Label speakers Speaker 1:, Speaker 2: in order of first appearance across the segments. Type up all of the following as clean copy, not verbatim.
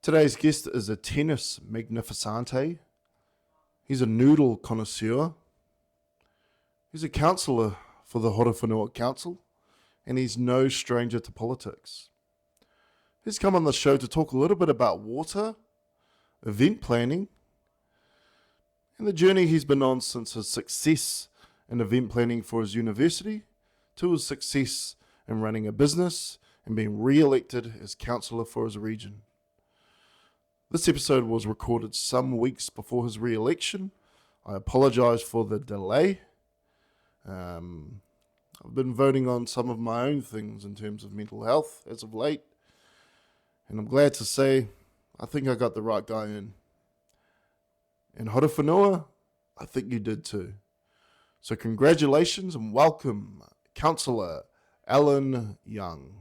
Speaker 1: Today's guest is a tennis magnificente. He's a noodle connoisseur. He's a councillor for the Horowhenua Council, and he's no stranger to politics. He's come on the show to talk a little bit about water, event planning, and the journey he's been on since his success in event planning for his university to his success in running a business and being re-elected as councillor for his region. This episode was recorded some weeks before his re-election. I apologise for the delay. I've been voting on some of my own things in terms of mental health as of late, and I'm glad to say I think I got the right guy in. In Horowhenua, I think you did too. So congratulations and welcome, Councilor Alan Young.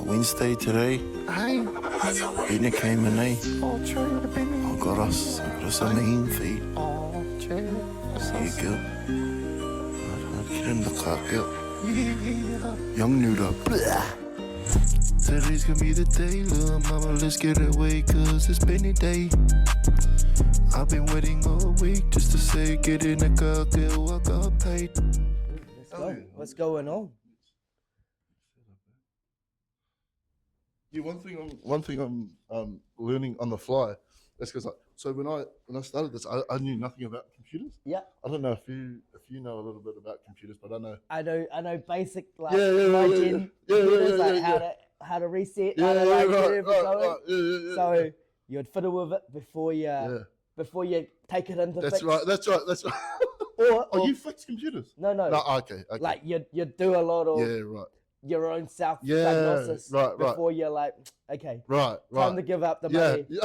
Speaker 2: Wednesday today.
Speaker 3: Hey.
Speaker 2: Benny came in, eh?
Speaker 3: Oh, true, the Benny.
Speaker 2: I got us a mean feed.
Speaker 3: Oh, true.
Speaker 2: Yeah, girl. I'd get in the car, girl.
Speaker 3: Yeah.
Speaker 2: Young noodle. Today's gonna be the day, little mama, let's get away, cause it's Benny day. I've been waiting all week just to say, get in the car, girl, walk up tight.
Speaker 4: Let's go. What's going on?
Speaker 1: Yeah, one thing I'm learning on the fly. That's because so when I started this, I knew nothing about computers.
Speaker 4: Yeah.
Speaker 1: I don't know if you know a little bit about computers, but I know.
Speaker 4: I know basic like
Speaker 1: Yeah.
Speaker 4: computers, like how to reset, how to like get everything going.
Speaker 1: Yeah.
Speaker 4: So you'd fiddle with it before you take it into
Speaker 1: That's
Speaker 4: fix.
Speaker 1: right. That's right.
Speaker 4: Or
Speaker 1: You fix computers?
Speaker 4: no.
Speaker 1: No. Okay.
Speaker 4: Like you do a lot of
Speaker 1: Yeah. Right.
Speaker 4: your own self-diagnosis
Speaker 1: right.
Speaker 4: before you're like, okay,
Speaker 1: Right.
Speaker 4: time to give up the money.
Speaker 1: Yeah.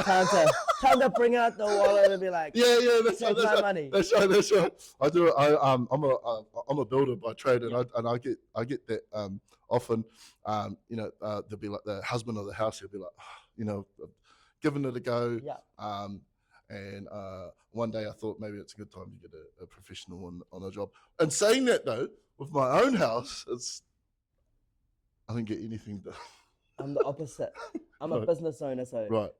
Speaker 4: Time to bring out the wallet and be like,
Speaker 1: Yeah. That's
Speaker 4: take
Speaker 1: right.
Speaker 4: my money.
Speaker 1: That's right. I do. I'm a builder by trade, and I get that often. There'll be like the husband of the house. He'll be like, giving it a go.
Speaker 4: Yeah.
Speaker 1: And one day I thought maybe it's a good time to get a professional on a job. And saying that though, with my own house, I didn't get anything done.
Speaker 4: I'm the opposite. I'm a business owner, so
Speaker 1: Right.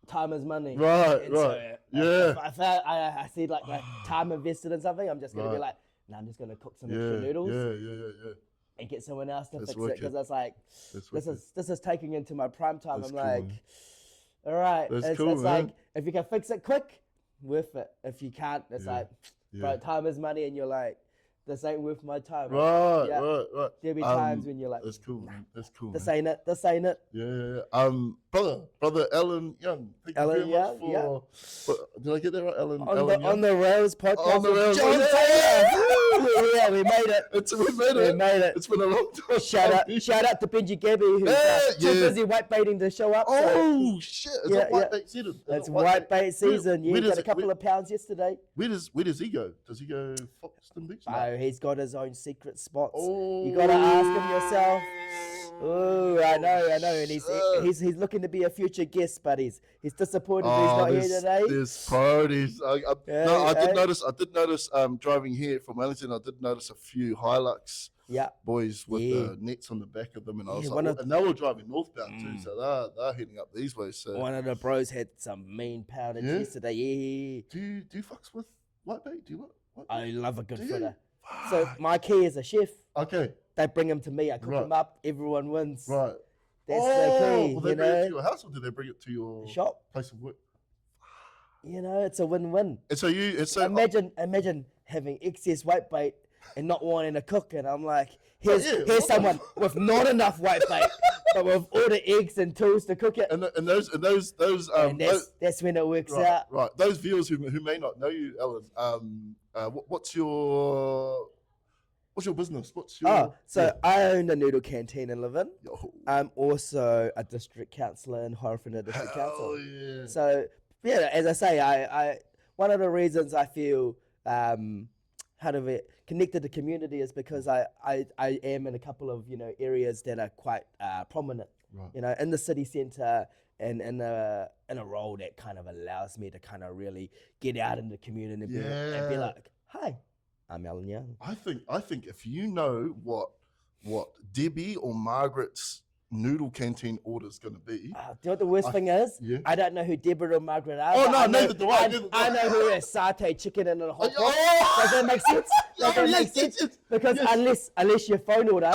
Speaker 4: time is money.
Speaker 1: Right.
Speaker 4: And so
Speaker 1: Yeah.
Speaker 4: if I see like my time invested in something, I'm just gonna be like, no, I'm just gonna cook some extra noodles
Speaker 1: Yeah.
Speaker 4: and get someone else to
Speaker 1: That's
Speaker 4: fix
Speaker 1: wicked.
Speaker 4: it because it's like
Speaker 1: That's
Speaker 4: this is taking into my prime time.
Speaker 1: That's
Speaker 4: I'm
Speaker 1: cool,
Speaker 4: like,
Speaker 1: man.
Speaker 4: all right,
Speaker 1: That's
Speaker 4: it's
Speaker 1: cool,
Speaker 4: like
Speaker 1: man.
Speaker 4: if you can fix it quick, worth it. If you can't, it's like,
Speaker 1: Yeah.
Speaker 4: bro, time is money, and you're like, this ain't worth my time.
Speaker 1: Right.
Speaker 4: Yeah.
Speaker 1: Right.
Speaker 4: There'll be times when you're like,
Speaker 1: That's cool, man. That's cool.
Speaker 4: this
Speaker 1: man.
Speaker 4: ain't it. This ain't it.
Speaker 1: Yeah. Brother Alan Young. Thank
Speaker 4: Alan
Speaker 1: you very
Speaker 4: Young,
Speaker 1: much did I get that right, Alan?
Speaker 4: On
Speaker 1: Alan Young?
Speaker 4: the Rails podcast.
Speaker 1: On the
Speaker 4: with
Speaker 1: Rails,
Speaker 4: John
Speaker 1: yeah.
Speaker 4: Taylor. Yeah, we made it.
Speaker 1: We made it. It's been a long time.
Speaker 4: Shout out to Benji Gabby, who's too busy white baiting to show up.
Speaker 1: Oh shit! Is it white bait season?
Speaker 4: It's white bait season.
Speaker 1: Where
Speaker 4: You got
Speaker 1: does
Speaker 4: a
Speaker 1: it-
Speaker 4: couple of pounds yesterday.
Speaker 1: Where does he go? Does he go Foxton Beach?
Speaker 4: Oh, he's got his own secret spots.
Speaker 1: Oh.
Speaker 4: You gotta ask him yourself. Oh, I know, and he's looking to be a future guest, but he's disappointed he's not here today.
Speaker 1: There's priorities. I did notice. Driving here from Wellington, I did notice a few Hilux
Speaker 4: Yeah,
Speaker 1: boys with
Speaker 4: Yeah.
Speaker 1: the nets on the back of them, and I was
Speaker 4: Yeah,
Speaker 1: like, and they were driving northbound too, so they're heading up these ways. So
Speaker 4: one of the bros had some mean poundage
Speaker 1: Yeah?
Speaker 4: yesterday. Yeah,
Speaker 1: do you fucks with white bait? Do you what?
Speaker 4: I love a good
Speaker 1: Do you?
Speaker 4: footer. So my key is a chef.
Speaker 1: Okay,
Speaker 4: They bring him to me. I cook
Speaker 1: Right.
Speaker 4: him up. Everyone wins.
Speaker 1: right.
Speaker 4: That's the key.
Speaker 1: Will they bring it to your house, or do they bring it to your
Speaker 4: Shop.
Speaker 1: place of work?
Speaker 4: It's a win-win.
Speaker 1: And so
Speaker 4: Imagine having excess white bait and not wanting to cook it. I'm like, here's
Speaker 1: what
Speaker 4: someone with not enough white bait, but with all the eggs and tools to cook it.
Speaker 1: and those
Speaker 4: And that's when it works out.
Speaker 1: Right. Those viewers who may not know you, Alan, what's your business?
Speaker 4: I own a noodle canteen in Levin.
Speaker 1: Yo.
Speaker 4: I'm also a district councillor in Horowhenua District Council.
Speaker 1: Yeah.
Speaker 4: So as I say, I one of the reasons I feel connected to community is because I am in a couple of areas that are quite prominent.
Speaker 1: Right.
Speaker 4: In the city centre and in a role that kind of allows me to kind of really get out in the community and be like, hi, I'm Alan Young.
Speaker 1: I think if you know what Debbie or Margaret's noodle canteen order's going to be.
Speaker 4: Do you know what the worst thing is?
Speaker 1: Yeah.
Speaker 4: I don't know who Deborah or Margaret are.
Speaker 1: Oh,
Speaker 4: but
Speaker 1: no,
Speaker 4: I know,
Speaker 1: neither do I, neither do
Speaker 4: I
Speaker 1: I.
Speaker 4: know who is satay chicken in a hot pot.
Speaker 1: Oh!
Speaker 4: Does that make sense? Does that
Speaker 1: Oh,
Speaker 4: make
Speaker 1: yes,
Speaker 4: sense?
Speaker 1: yes.
Speaker 4: Because
Speaker 1: Yes.
Speaker 4: unless your phone order,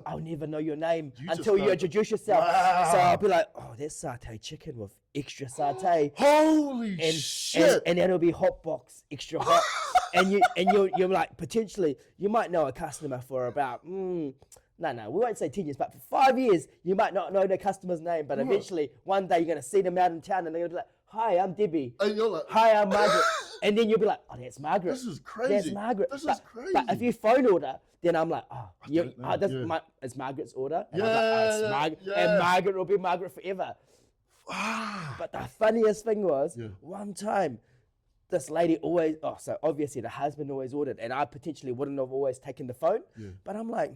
Speaker 4: I'll never know your name
Speaker 1: You just
Speaker 4: until you
Speaker 1: know.
Speaker 4: introduce yourself.
Speaker 1: Wow.
Speaker 4: So I'll be like, oh, that's satay chicken with extra satay.
Speaker 1: Holy
Speaker 4: And,
Speaker 1: shit.
Speaker 4: and then it'll be hot box, extra hot. and you're like, potentially, you might know a customer for about, no, we won't say 10 years, but for 5 years, you might not know the customer's name, but eventually, one day, you're going to see them out in town, and they're going to be like, hi, I'm Debbie.
Speaker 1: And you're like,
Speaker 4: Hi, I'm Margaret. And then you'll be like, oh, that's Margaret.
Speaker 1: this is crazy.
Speaker 4: That's Margaret.
Speaker 1: This
Speaker 4: but,
Speaker 1: is crazy.
Speaker 4: But if you phone order, then I'm like, oh,
Speaker 1: don't know,
Speaker 4: it's Margaret's order. And
Speaker 1: Yeah,
Speaker 4: I'm like, oh, it's
Speaker 1: yeah,
Speaker 4: Margaret.
Speaker 1: yeah.
Speaker 4: And Margaret will be Margaret forever.
Speaker 1: Ah.
Speaker 4: But the funniest thing was,
Speaker 1: Yeah.
Speaker 4: one time, this lady always, so obviously the husband always ordered, and I potentially wouldn't have always taken the phone.
Speaker 1: Yeah.
Speaker 4: But I'm like,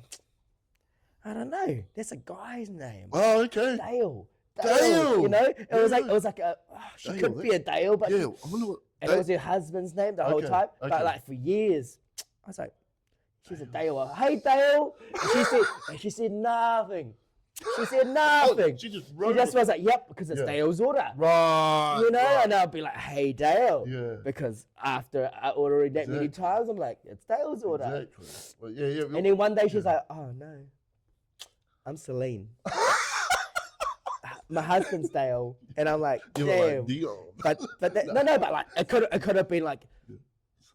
Speaker 4: I don't know. That's a guy's name.
Speaker 1: Oh, okay.
Speaker 4: Dale.
Speaker 1: Dale.
Speaker 4: You know, it was
Speaker 1: Yeah.
Speaker 4: like she
Speaker 1: Dale,
Speaker 4: could be a Dale, but
Speaker 1: Yeah, I wonder what.
Speaker 4: and it was her husband's name the whole
Speaker 1: Okay,
Speaker 4: time.
Speaker 1: okay.
Speaker 4: But like for years, I was like, she's a Dale. Hey Dale. And she said nothing. She said nothing.
Speaker 1: she just
Speaker 4: She
Speaker 1: wrote
Speaker 4: just
Speaker 1: it.
Speaker 4: was like, yep, because it's
Speaker 1: Yeah.
Speaker 4: Dale's order.
Speaker 1: Right.
Speaker 4: You know,
Speaker 1: right.
Speaker 4: and I'll be like, hey Dale.
Speaker 1: Yeah.
Speaker 4: Because after ordering that many
Speaker 1: Exactly.
Speaker 4: times, I'm like, it's Dale's order.
Speaker 1: Exactly. Well, yeah.
Speaker 4: And then one day she's like, oh no, I'm Celine. My husband's Dale. And I'm like,
Speaker 1: you
Speaker 4: damn.
Speaker 1: were like, Dion.
Speaker 4: But that, no, but like it could have been like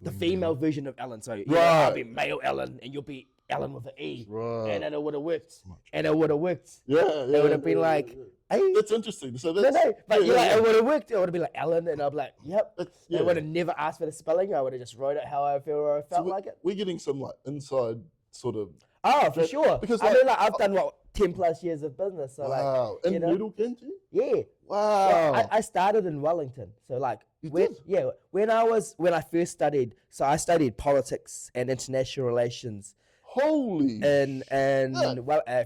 Speaker 4: the female version of Ellen. So you know, I'll
Speaker 1: Right.
Speaker 4: be male Ellen and you'll be Ellen with an E.
Speaker 1: Right.
Speaker 4: And then it would have worked. And it would have worked.
Speaker 1: Yeah.
Speaker 4: It would have been like, hey.
Speaker 1: That's interesting. So
Speaker 4: No,
Speaker 1: that's,
Speaker 4: but
Speaker 1: yeah,
Speaker 4: you're like,
Speaker 1: yeah.
Speaker 4: it would have worked. It would have been like Ellen, and I'd be like, yep.
Speaker 1: Yeah.
Speaker 4: I would have never asked for the spelling. I would have just wrote it how I feel or I felt
Speaker 1: we're,
Speaker 4: like it.
Speaker 1: We're getting some like inside sort of.
Speaker 4: Oh, for
Speaker 1: But-
Speaker 4: sure.
Speaker 1: because,
Speaker 4: I
Speaker 1: like,
Speaker 4: mean, like I've done 10 plus years of business. So
Speaker 1: Wow.
Speaker 4: like,
Speaker 1: And
Speaker 4: you know,
Speaker 1: noodle canteen?
Speaker 4: yeah.
Speaker 1: Wow.
Speaker 4: Well, I started in Wellington. So like,
Speaker 1: You
Speaker 4: when,
Speaker 1: did?
Speaker 4: yeah, when I first studied, so I studied politics and international relations
Speaker 1: Holy.
Speaker 4: in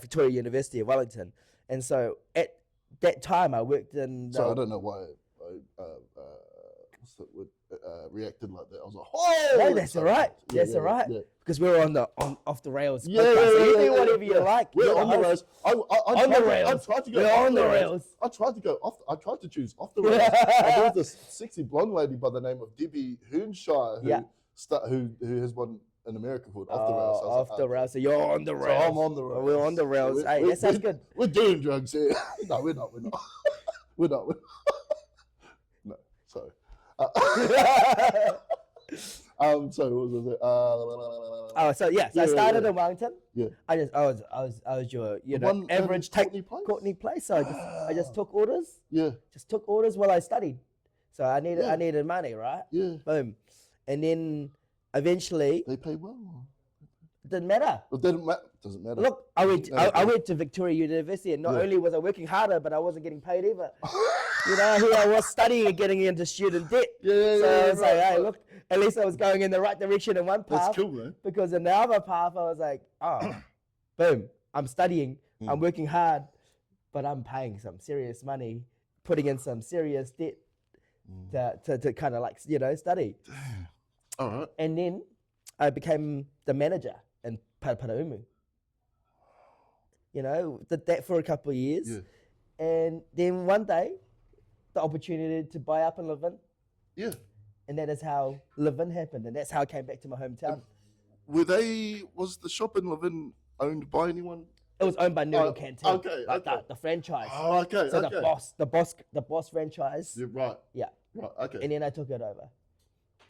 Speaker 4: Victoria University of Wellington. And so at that time I worked in
Speaker 1: So I don't know why I what's that word? Reacted like that. I was like, oh,
Speaker 4: No, that's all right. That's all right.
Speaker 1: Yeah.
Speaker 4: Because we're on the off the rails.
Speaker 1: Yeah,
Speaker 4: podcast.
Speaker 1: yeah,
Speaker 4: So you
Speaker 1: yeah,
Speaker 4: do
Speaker 1: yeah,
Speaker 4: whatever you
Speaker 1: yeah.
Speaker 4: like.
Speaker 1: We're
Speaker 4: You're
Speaker 1: on the
Speaker 4: host.
Speaker 1: rails. I
Speaker 4: On the rails.
Speaker 1: I tried to go
Speaker 4: We're
Speaker 1: off
Speaker 4: on the rails.
Speaker 1: I tried to go off. I tried to choose off the rails. And there was this sexy blonde lady by the name of Debbie Hoonshire who
Speaker 4: Yeah.
Speaker 1: who has one in America called Off the Rails. So I was
Speaker 4: Off
Speaker 1: like,
Speaker 4: the rails. So you're on the
Speaker 1: So
Speaker 4: rails.
Speaker 1: I'm on the rails.
Speaker 4: We're on the rails.
Speaker 1: So
Speaker 4: Hey, that sounds good.
Speaker 1: We're doing drugs here. No, we're not. We're not. We're not. No. So. So what was it?
Speaker 4: Oh, so yeah. So I
Speaker 1: Yeah,
Speaker 4: started
Speaker 1: yeah.
Speaker 4: in Wellington.
Speaker 1: Yeah.
Speaker 4: I was your
Speaker 1: The one in
Speaker 4: average take
Speaker 1: Courtney Place?
Speaker 4: Courtney Place. So I just took orders.
Speaker 1: Yeah.
Speaker 4: Just took orders while I studied. So I
Speaker 1: Yeah.
Speaker 4: needed money, right?
Speaker 1: Yeah.
Speaker 4: Boom. And then eventually
Speaker 1: They pay well.
Speaker 4: it didn't matter.
Speaker 1: It doesn't matter. Doesn't matter.
Speaker 4: Look, I went
Speaker 1: Yeah.
Speaker 4: to Victoria University, and not
Speaker 1: Yeah.
Speaker 4: only was I working harder, but I wasn't getting paid either. You know, here I was studying and getting into student debt.
Speaker 1: Yeah,
Speaker 4: So I was like,
Speaker 1: right,
Speaker 4: hey,
Speaker 1: right.
Speaker 4: look, at least I was going in the right direction in one path.
Speaker 1: That's cool, man.
Speaker 4: Because in the other path, I was like, oh, boom, I'm studying, I'm working hard, but I'm paying some serious money, putting in some serious debt to kind of like, you know, study.
Speaker 1: All right.
Speaker 4: And then I became the manager in Paraumu. You know, did that for a couple of years.
Speaker 1: Yeah.
Speaker 4: And then one day, the opportunity to buy up in Levin.
Speaker 1: Yeah.
Speaker 4: And that is how Levin happened. And that's how I came back to my hometown.
Speaker 1: Was the shop in Levin owned by anyone?
Speaker 4: It was owned by Noodle
Speaker 1: Oh,
Speaker 4: Canteen.
Speaker 1: okay,
Speaker 4: Like
Speaker 1: okay.
Speaker 4: the franchise.
Speaker 1: Oh, okay.
Speaker 4: So
Speaker 1: okay.
Speaker 4: the boss franchise.
Speaker 1: Yeah, right.
Speaker 4: Yeah.
Speaker 1: Right. Okay.
Speaker 4: And then I took it over.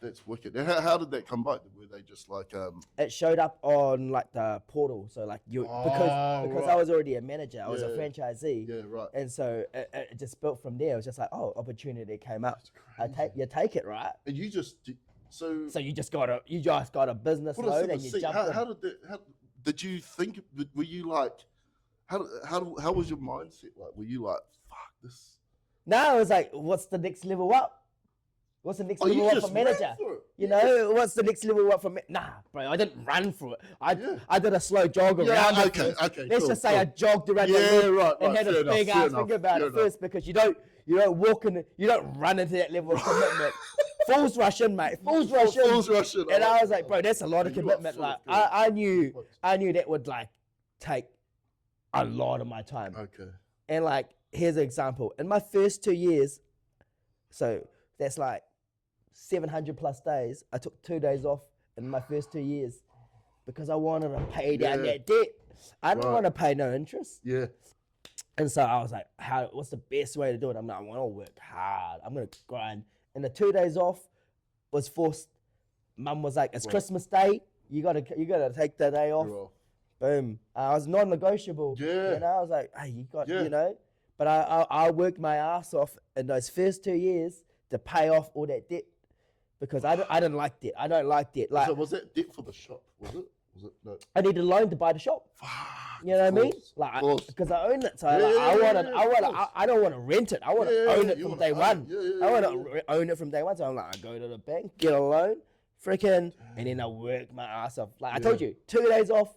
Speaker 1: That's wicked. Now, how did that come by? Were they just like
Speaker 4: It showed up on like the portal. So like because
Speaker 1: Oh, right.
Speaker 4: I was already a manager, I was a
Speaker 1: Yeah.
Speaker 4: franchisee.
Speaker 1: Yeah, right.
Speaker 4: And so it just built from there. It was just like, oh, opportunity came up.
Speaker 1: That's
Speaker 4: You take it, right?
Speaker 1: And you just so.
Speaker 4: So you just got a business
Speaker 1: What I
Speaker 4: loan
Speaker 1: said
Speaker 4: and
Speaker 1: was,
Speaker 4: you jumped in.
Speaker 1: how did that? How did you think? Were you like? How was your mindset like? Were you like, fuck this?
Speaker 4: No, it was like, what's the next level up? What's the next
Speaker 1: Oh, you
Speaker 4: level up
Speaker 1: just
Speaker 4: for
Speaker 1: ran
Speaker 4: manager?
Speaker 1: for it.
Speaker 4: You know, what's the next level up for Nah, bro, I didn't run for it. I did a slow jog around
Speaker 1: Yeah,
Speaker 4: it
Speaker 1: okay,
Speaker 4: first.
Speaker 1: okay,
Speaker 4: Let's
Speaker 1: cool,
Speaker 4: just say
Speaker 1: cool.
Speaker 4: I jogged around
Speaker 1: Yeah,
Speaker 4: the loop
Speaker 1: right,
Speaker 4: and
Speaker 1: right,
Speaker 4: had
Speaker 1: fair
Speaker 4: a
Speaker 1: enough,
Speaker 4: big
Speaker 1: fair
Speaker 4: ass
Speaker 1: enough,
Speaker 4: think about
Speaker 1: fair
Speaker 4: it
Speaker 1: enough.
Speaker 4: first because you don't walk in, you don't run into that level of commitment. Fools rush in, mate. Fools rush in.
Speaker 1: Fools rush in.
Speaker 4: And I was
Speaker 1: it.
Speaker 4: like, bro, that's a lot of
Speaker 1: You are
Speaker 4: commitment.
Speaker 1: full of
Speaker 4: Like
Speaker 1: commitment.
Speaker 4: I knew that would like take a lot of my time.
Speaker 1: Okay.
Speaker 4: And like, here's an example. In my first 2 years, so that's like 700 plus days, I took 2 days off in my first 2 years because I wanted to pay down
Speaker 1: Yeah.
Speaker 4: that debt. I didn't
Speaker 1: Right.
Speaker 4: want to pay no interest.
Speaker 1: Yeah.
Speaker 4: And so I was like, what's the best way to do it? I'm like, I want to work hard. I'm going to grind. And the 2 days off was forced. Mum was like, it's
Speaker 1: Right.
Speaker 4: Christmas Day. You gotta take the day off.
Speaker 1: You're off.
Speaker 4: Boom. I was non-negotiable.
Speaker 1: Yeah.
Speaker 4: You know, I was like, hey, you got,
Speaker 1: Yeah.
Speaker 4: you know. But I worked my ass off in those first 2 years to pay off all that debt because I didn't like debt. I don't like debt. Like,
Speaker 1: So was that debt for the shop? Was it? No.
Speaker 4: I needed a loan to buy the shop.
Speaker 1: Fuck.
Speaker 4: You know what I mean?
Speaker 1: Of
Speaker 4: Like,
Speaker 1: course.
Speaker 4: because I own it. So
Speaker 1: Yeah,
Speaker 4: like,
Speaker 1: yeah,
Speaker 4: I
Speaker 1: yeah,
Speaker 4: wanted,
Speaker 1: yeah,
Speaker 4: I
Speaker 1: of
Speaker 4: want
Speaker 1: course.
Speaker 4: I don't want to rent it. I want to
Speaker 1: Yeah,
Speaker 4: own it
Speaker 1: you
Speaker 4: from
Speaker 1: wanna
Speaker 4: day
Speaker 1: own
Speaker 4: one.
Speaker 1: it. Yeah, yeah,
Speaker 4: I want
Speaker 1: yeah,
Speaker 4: to own it from day one. So I'm like, I go to the bank, get a loan, freaking, and then I work my ass off. Like I told you, 2 days off,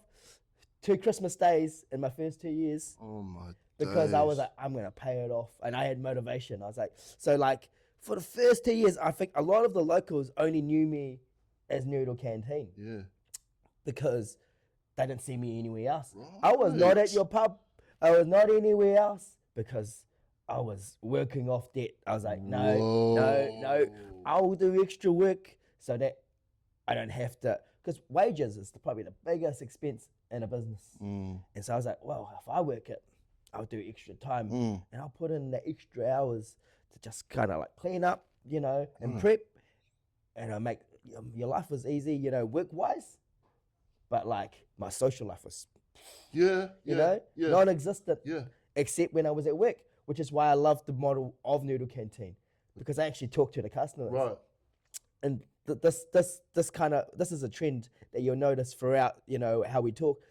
Speaker 4: 2 Christmas days in my first 2 years.
Speaker 1: Oh my.
Speaker 4: Because I was
Speaker 1: days.
Speaker 4: like, I'm gonna pay it off, and I had motivation. I was like, so like for the first 2 years, I think a lot of the locals only knew me as Noodle Canteen
Speaker 1: Yeah.
Speaker 4: because they didn't see me anywhere else. I was not at
Speaker 1: Right.
Speaker 4: your pub. I was not anywhere else because I was working off debt. I was like, no, I'll do extra work so that I don't have to, because wages is probably the biggest expense in a business.
Speaker 1: Mm.
Speaker 4: And so I was like, well, if I work it, I'll do extra time
Speaker 1: Mm.
Speaker 4: and I'll put in the extra hours to just kind of like clean up, you know, and
Speaker 1: Mm.
Speaker 4: prep, and I make your life was easy, you know, work wise, but like my social life was,
Speaker 1: Yeah.
Speaker 4: you know,
Speaker 1: Yeah.
Speaker 4: non-existent
Speaker 1: Yeah.
Speaker 4: except when I was at work, which is why I love the model of Noodle Canteen because I actually talk to the customers.
Speaker 1: Right.
Speaker 4: And this is a trend that you'll notice throughout, you know, how we talk,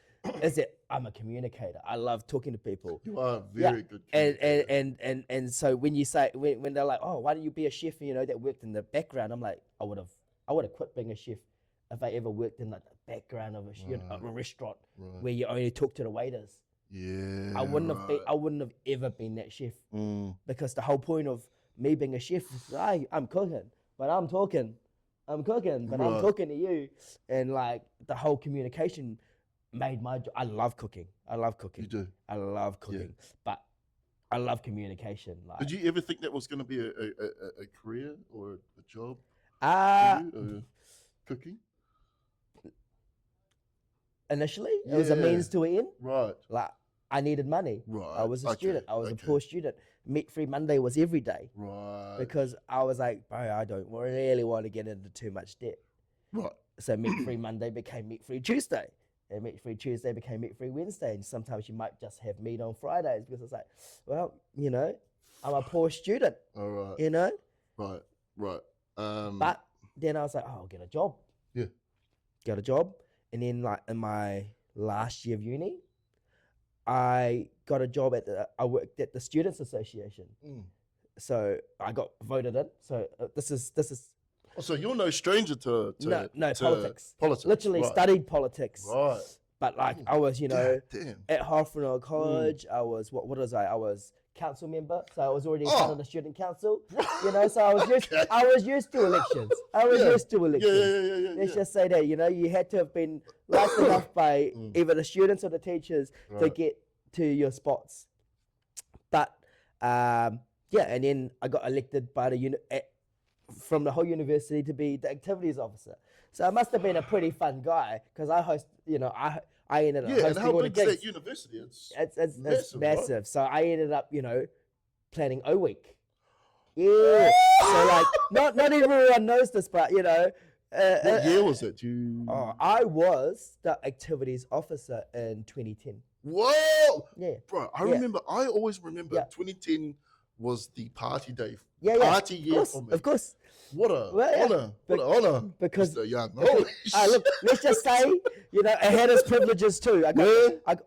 Speaker 4: is that I'm a communicator. I love talking to people.
Speaker 1: You are very good.
Speaker 4: And
Speaker 1: communicator.
Speaker 4: and so when you say when they're like, oh, why don't you be a chef? You know, that worked in the background. I'm like, I would have quit being a chef if I ever worked in like the background of a restaurant
Speaker 1: Right.
Speaker 4: where you only talk to the waiters.
Speaker 1: Yeah.
Speaker 4: I wouldn't have ever been that chef because the whole point of me being a chef is I'm cooking, but I'm talking, but I'm
Speaker 1: Right.
Speaker 4: talking to you, and like the whole communication made my I love cooking.
Speaker 1: You do.
Speaker 4: I love cooking, but I love communication. Like,
Speaker 1: Did you ever think that was going to be a career or a job
Speaker 4: uh,
Speaker 1: for you? Cooking?
Speaker 4: initially it was a
Speaker 1: Yeah.
Speaker 4: means to an end.
Speaker 1: Right.
Speaker 4: Like I needed money.
Speaker 1: Right.
Speaker 4: I was a
Speaker 1: Okay,
Speaker 4: student. I was a
Speaker 1: okay.
Speaker 4: poor student. Meat-free Monday was every day
Speaker 1: Right.
Speaker 4: because I was like, bro, I don't really want to get into too much debt.
Speaker 1: Right.
Speaker 4: So meat-free Monday became meat-free Tuesday. And meat-free Tuesday became meat-free Wednesday. And sometimes you might just have meat on Fridays because it's like, well, you know, I'm a poor student,
Speaker 1: All right.
Speaker 4: you know?
Speaker 1: Right. Right.
Speaker 4: But then I was like, oh, I'll get a job.
Speaker 1: Yeah.
Speaker 4: Get a job. And then like in my last year of uni, I got a job I worked at the Students Association. So I got voted in. So this is
Speaker 1: Oh, so you're no stranger to
Speaker 4: no,
Speaker 1: to
Speaker 4: politics.
Speaker 1: Politics.
Speaker 4: Literally
Speaker 1: right.
Speaker 4: studied politics.
Speaker 1: Right.
Speaker 4: But like I was, you know,
Speaker 1: Damn.
Speaker 4: at Hartford College, I was what was I? I was council member, so I was already part of the student council. You know, so I was used to elections. I was
Speaker 1: Yeah.
Speaker 4: used to elections.
Speaker 1: Yeah.
Speaker 4: Let's just say that, you know, you had to have been liked enough by either the students or the teachers to
Speaker 1: Right.
Speaker 4: get to your spots. But and then I got elected by from the whole university to be the activities officer. So I must have been a pretty fun guy because I host, you know, I ended up
Speaker 1: Yeah. And
Speaker 4: hosting
Speaker 1: how
Speaker 4: all the
Speaker 1: big is
Speaker 4: gigs.
Speaker 1: that university? It's
Speaker 4: It's
Speaker 1: massive,
Speaker 4: massive.
Speaker 1: right?
Speaker 4: So I ended up, you know, planning O Week. Yeah. So like, not everyone knows this, but you know,
Speaker 1: What year was it?
Speaker 4: I was the activities officer in 2010.
Speaker 1: Whoa!
Speaker 4: Yeah.
Speaker 1: Bro, I
Speaker 4: Yeah.
Speaker 1: remember, I always remember
Speaker 4: Yeah.
Speaker 1: 2010 was the party day.
Speaker 4: Yeah.
Speaker 1: Party year for me.
Speaker 4: Of course.
Speaker 1: What a
Speaker 4: Well, yeah.
Speaker 1: honor. What an honor.
Speaker 4: Because
Speaker 1: Mr. Young. Holy
Speaker 4: look, let's just say, you know, it had its privileges too. I got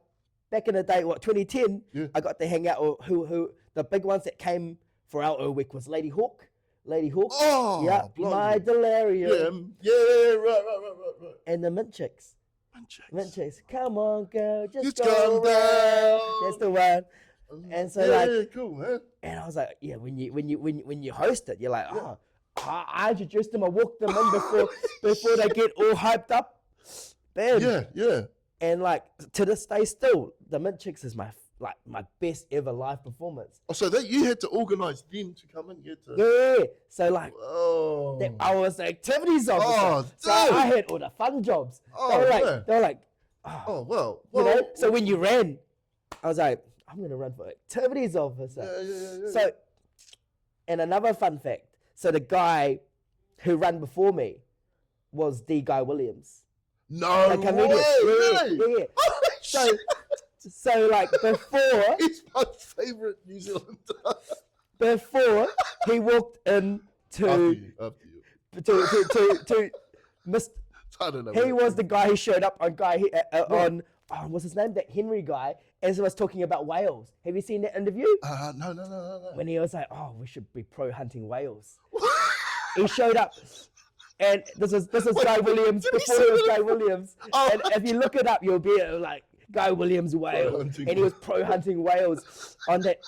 Speaker 4: back in the day, 2010,
Speaker 1: Yeah.
Speaker 4: I got to hang out with who the big ones that came for our O Week was Lady Hawk.
Speaker 1: Oh,
Speaker 4: yeah,
Speaker 1: blimey.
Speaker 4: my delirium.
Speaker 1: Yeah, right.
Speaker 4: And the Mint Chicks. Mint Chicks. Come on, girl, just
Speaker 1: Just
Speaker 4: go
Speaker 1: calm
Speaker 4: around.
Speaker 1: down.
Speaker 4: That's the one. And so
Speaker 1: yeah, cool, man.
Speaker 4: and I was like, yeah, when you host it, you're like, oh, I introduced them, I walked them in before they get all hyped up. Bam.
Speaker 1: Yeah.
Speaker 4: And like to this day, still the Mint Chicks is my best ever live performance.
Speaker 1: Oh, so that you had to organise them to come in. You had to.
Speaker 4: Yeah. So like,
Speaker 1: Oh.
Speaker 4: I was the activities officer.
Speaker 1: Oh,
Speaker 4: so I had all the fun jobs.
Speaker 1: Oh,
Speaker 4: they were like,
Speaker 1: Oh, well.
Speaker 4: you know. So when you ran, I was like, I'm gonna run for activities officer.
Speaker 1: Yeah.
Speaker 4: So, and another fun fact. So the guy who ran before me was D. Guy Williams.
Speaker 1: No
Speaker 4: The comedian.
Speaker 1: way.
Speaker 4: Yeah. So like before,
Speaker 1: He's my favourite New Zealander.
Speaker 4: before he walked into
Speaker 1: After you.
Speaker 4: to Mr.
Speaker 1: I don't know.
Speaker 4: He was the guy who showed up on on what's his name? That Henry guy, as he was talking about whales. Have you seen that interview?
Speaker 1: No.
Speaker 4: When he was like, "Oh, we should be pro hunting whales." He showed up, and this is Guy Williams before he was Guy Williams.
Speaker 1: Oh.
Speaker 4: And if you look it up, you'll be like Guy Williams whale,
Speaker 1: hunting
Speaker 4: and he was pro hunting whales on that.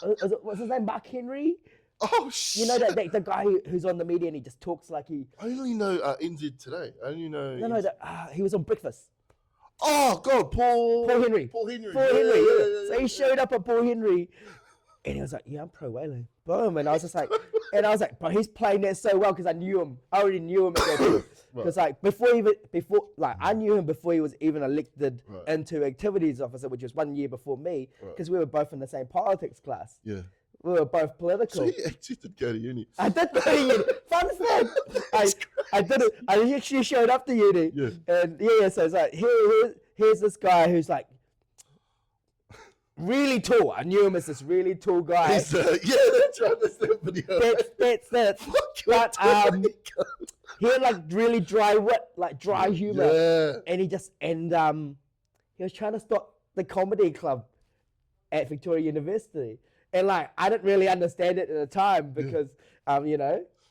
Speaker 4: What's his name? Mark Henry.
Speaker 1: Oh, shit.
Speaker 4: You know that the guy who's on the media and he just talks like he.
Speaker 1: I only know NZ Today. I only know.
Speaker 4: No, he was on Breakfast.
Speaker 1: Oh, God, Paul Henry.
Speaker 4: Paul Henry.
Speaker 1: Yeah.
Speaker 4: So he showed up at Paul Henry, and he was like, "Yeah, I'm pro whaling." Boom, and I was just like, "Bro, he's playing that so well because I knew him. I already knew him because like before I knew him before he was even elected into activities officer, which was 1 year before me, because we were both in the same politics class.
Speaker 1: Yeah.
Speaker 4: We were both political.
Speaker 1: So he actually did go to uni.
Speaker 4: I did go to uni. Fun fact. I did it. I actually showed up to uni.
Speaker 1: Yeah.
Speaker 4: And so it's like here's this guy who's like really tall. I knew him as this really tall guy.
Speaker 1: That's right. That's that video.
Speaker 4: That's but he had like really dry wit, like dry humor.
Speaker 1: Yeah.
Speaker 4: And he was trying to start the comedy club at Victoria University. And like I didn't really understand it at the time because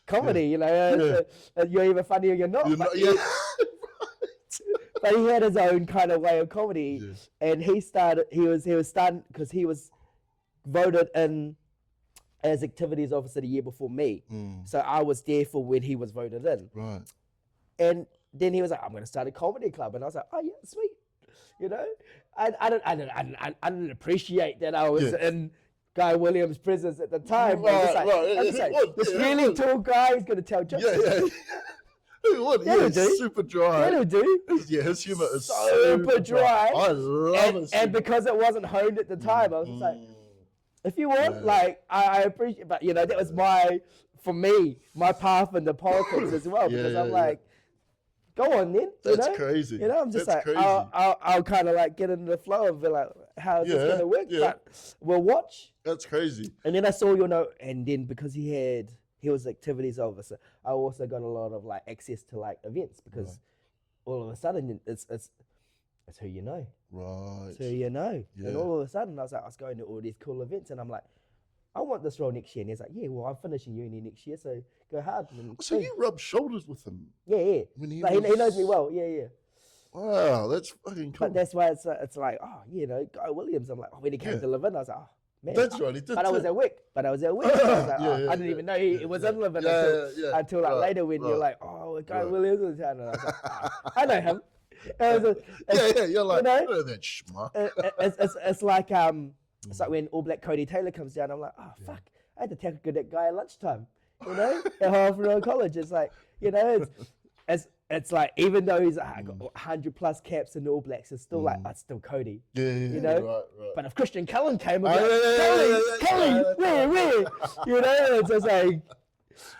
Speaker 4: comedy, you're either funny or you're not. But he had his own kind of way of comedy, and he was starting because he was voted in as activities officer the year before me. So I was there for when he was voted in.
Speaker 1: Right.
Speaker 4: And then he was like, "I'm going to start a comedy club," and I was like, "Oh yeah, sweet." I didn't appreciate that I was in Guy Williams' presence at the time. This really tall guy is going to tell jokes.
Speaker 1: Yeah. He's super dry.
Speaker 4: Yeah, dude.
Speaker 1: Yeah, his humor is
Speaker 4: super dry.
Speaker 1: I love it.
Speaker 4: And because it wasn't honed at the time, I was just like, if you want, like, I appreciate, but that was my path into politics as well. Because I'm like, go on then.
Speaker 1: That's crazy.
Speaker 4: I'm just
Speaker 1: That's
Speaker 4: like,
Speaker 1: crazy.
Speaker 4: I'll kind of like get into the flow of like, how is this going to work?
Speaker 1: Yeah.
Speaker 4: But we'll watch.
Speaker 1: That's crazy.
Speaker 4: And then I saw your note, and then because he was activities officer, I also got a lot of like access to like events because all of a sudden it's who you know.
Speaker 1: Right.
Speaker 4: It's who you know.
Speaker 1: Yeah.
Speaker 4: And all of a sudden I was going to all these cool events and I'm like, I want this role next year. And he's like, yeah, well, I'm finishing uni next year, so go hard. And
Speaker 1: So you rubbed shoulders with him?
Speaker 4: Yeah.
Speaker 1: When he
Speaker 4: knows me well. Yeah.
Speaker 1: Wow, that's fucking cool.
Speaker 4: But that's why it's like, Guy Williams. I'm like, when he came to Levin, I was like, oh, man.
Speaker 1: That's right, he did.
Speaker 4: But I was at work. I was like, I didn't even know he was in Levin until like later when you're like, oh, Guy Williams was in town. And I was like, I know him.
Speaker 1: You're like, I know that schmuck.
Speaker 4: It's like when All Black Cody Taylor comes down, I'm like, oh fuck, I had to tackle that guy at lunchtime, at Half Road College. It's like, it's like even though he's got 100+ caps in the All Blacks, it's still like it's still Cody.
Speaker 1: Right.
Speaker 4: But if Christian Cullen came, I'd be like, Cully, where? It's just like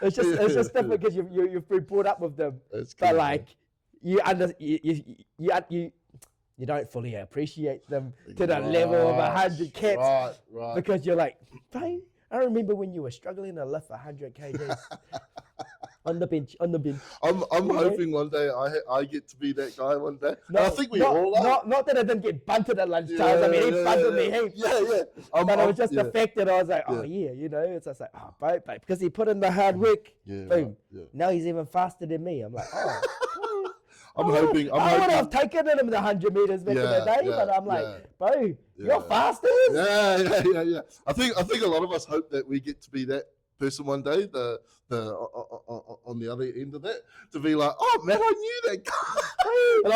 Speaker 4: it's just different because you've been brought up with them.
Speaker 1: That's
Speaker 4: but
Speaker 1: cool,
Speaker 4: like you don't fully appreciate them to the level of 100 caps because you're like, Bane, I remember when you were struggling to lift 100 kgs on the bench.
Speaker 1: I'm hoping one day I get to be that guy one day. No, I think we all are.
Speaker 4: Not that I didn't get bunted at lunchtime. I mean, he bunted me heaps.
Speaker 1: Yeah.
Speaker 4: But it was just the fact that I was like, it's just like, oh, babe, because he put in the hard work. Boom.
Speaker 1: Right.
Speaker 4: Now he's even faster than me. I'm like,
Speaker 1: I'm hoping.
Speaker 4: I would have taken him the 100 meters back in the day, but I'm like, bro, you're faster.
Speaker 1: Yeah. I think a lot of us hope that we get to be that person one day, on the other end of that, to be like, oh man, I knew that guy. And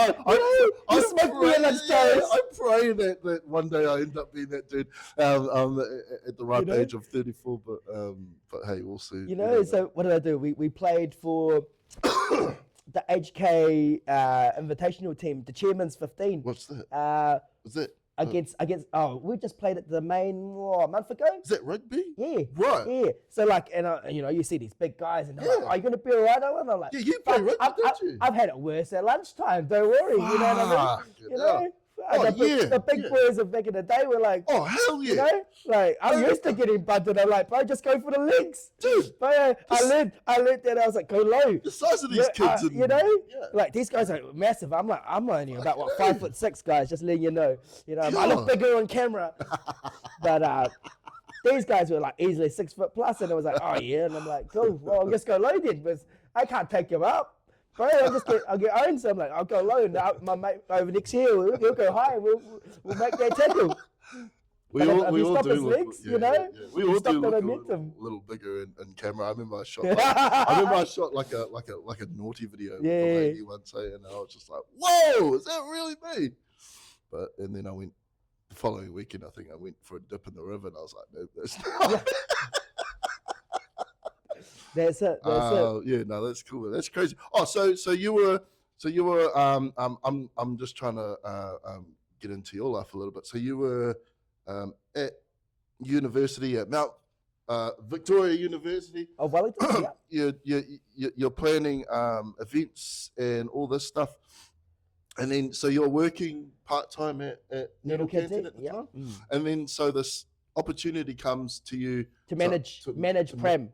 Speaker 1: I
Speaker 4: smoked me on that
Speaker 1: pray,
Speaker 4: toast.
Speaker 1: I pray that one day I end up being that dude at the ripe age of 34. But hey, we'll see.
Speaker 4: You know, so what did I do? We played for the HK invitational team, the Chairman's 15.
Speaker 1: What's that? Was that?
Speaker 4: Against we just played at the main a month ago.
Speaker 1: Is that rugby?
Speaker 4: Yeah.
Speaker 1: Right.
Speaker 4: Yeah. So like, and you know, you see these big guys, and they're like, "Are you gonna be alright, Owen?" I'm like,
Speaker 1: Yeah, you play rugby, don't you?
Speaker 4: I've had it worse at lunchtime. Don't worry. You know what I mean? You know. The big boys of back in the day were like,
Speaker 1: oh hell yeah.
Speaker 4: You know, like I'm used to getting bunted. I'm like, bro, just go for the legs,
Speaker 1: dude.
Speaker 4: But I learned that. I was like, go low.
Speaker 1: The size of these kids,
Speaker 4: you know, like these guys are massive. I'm only about 5'6", guys. Just letting you know. You know, I look bigger on camera, but these guys were like easily 6 foot plus, and I was like, oh yeah, and I'm like, cool. Well, I'll just go low then, because I can't take him up. Bro, I'll get owned, so I'm like, I'll go low, and my mate over next year, he'll go high, and we'll make that tackle.
Speaker 1: We all do look,
Speaker 4: legs, you know?
Speaker 1: We all do look
Speaker 4: a
Speaker 1: little bigger in camera. I remember I shot like a naughty video with a lady once, and I was just like, whoa, is that really me? And then I went the following weekend. I think I went for a dip in the river, and I was like, no, that's not.
Speaker 4: That's it.
Speaker 1: Yeah, no, that's cool. That's crazy. Oh, so you were I'm just trying to get into your life a little bit. So you were at university at Mount Victoria University.
Speaker 4: Oh, Wellington. Yeah.
Speaker 1: You're planning events and all this stuff, and then so you're working part time at Nettle Canton at the time, and then so this opportunity comes to you
Speaker 4: to manage Prem.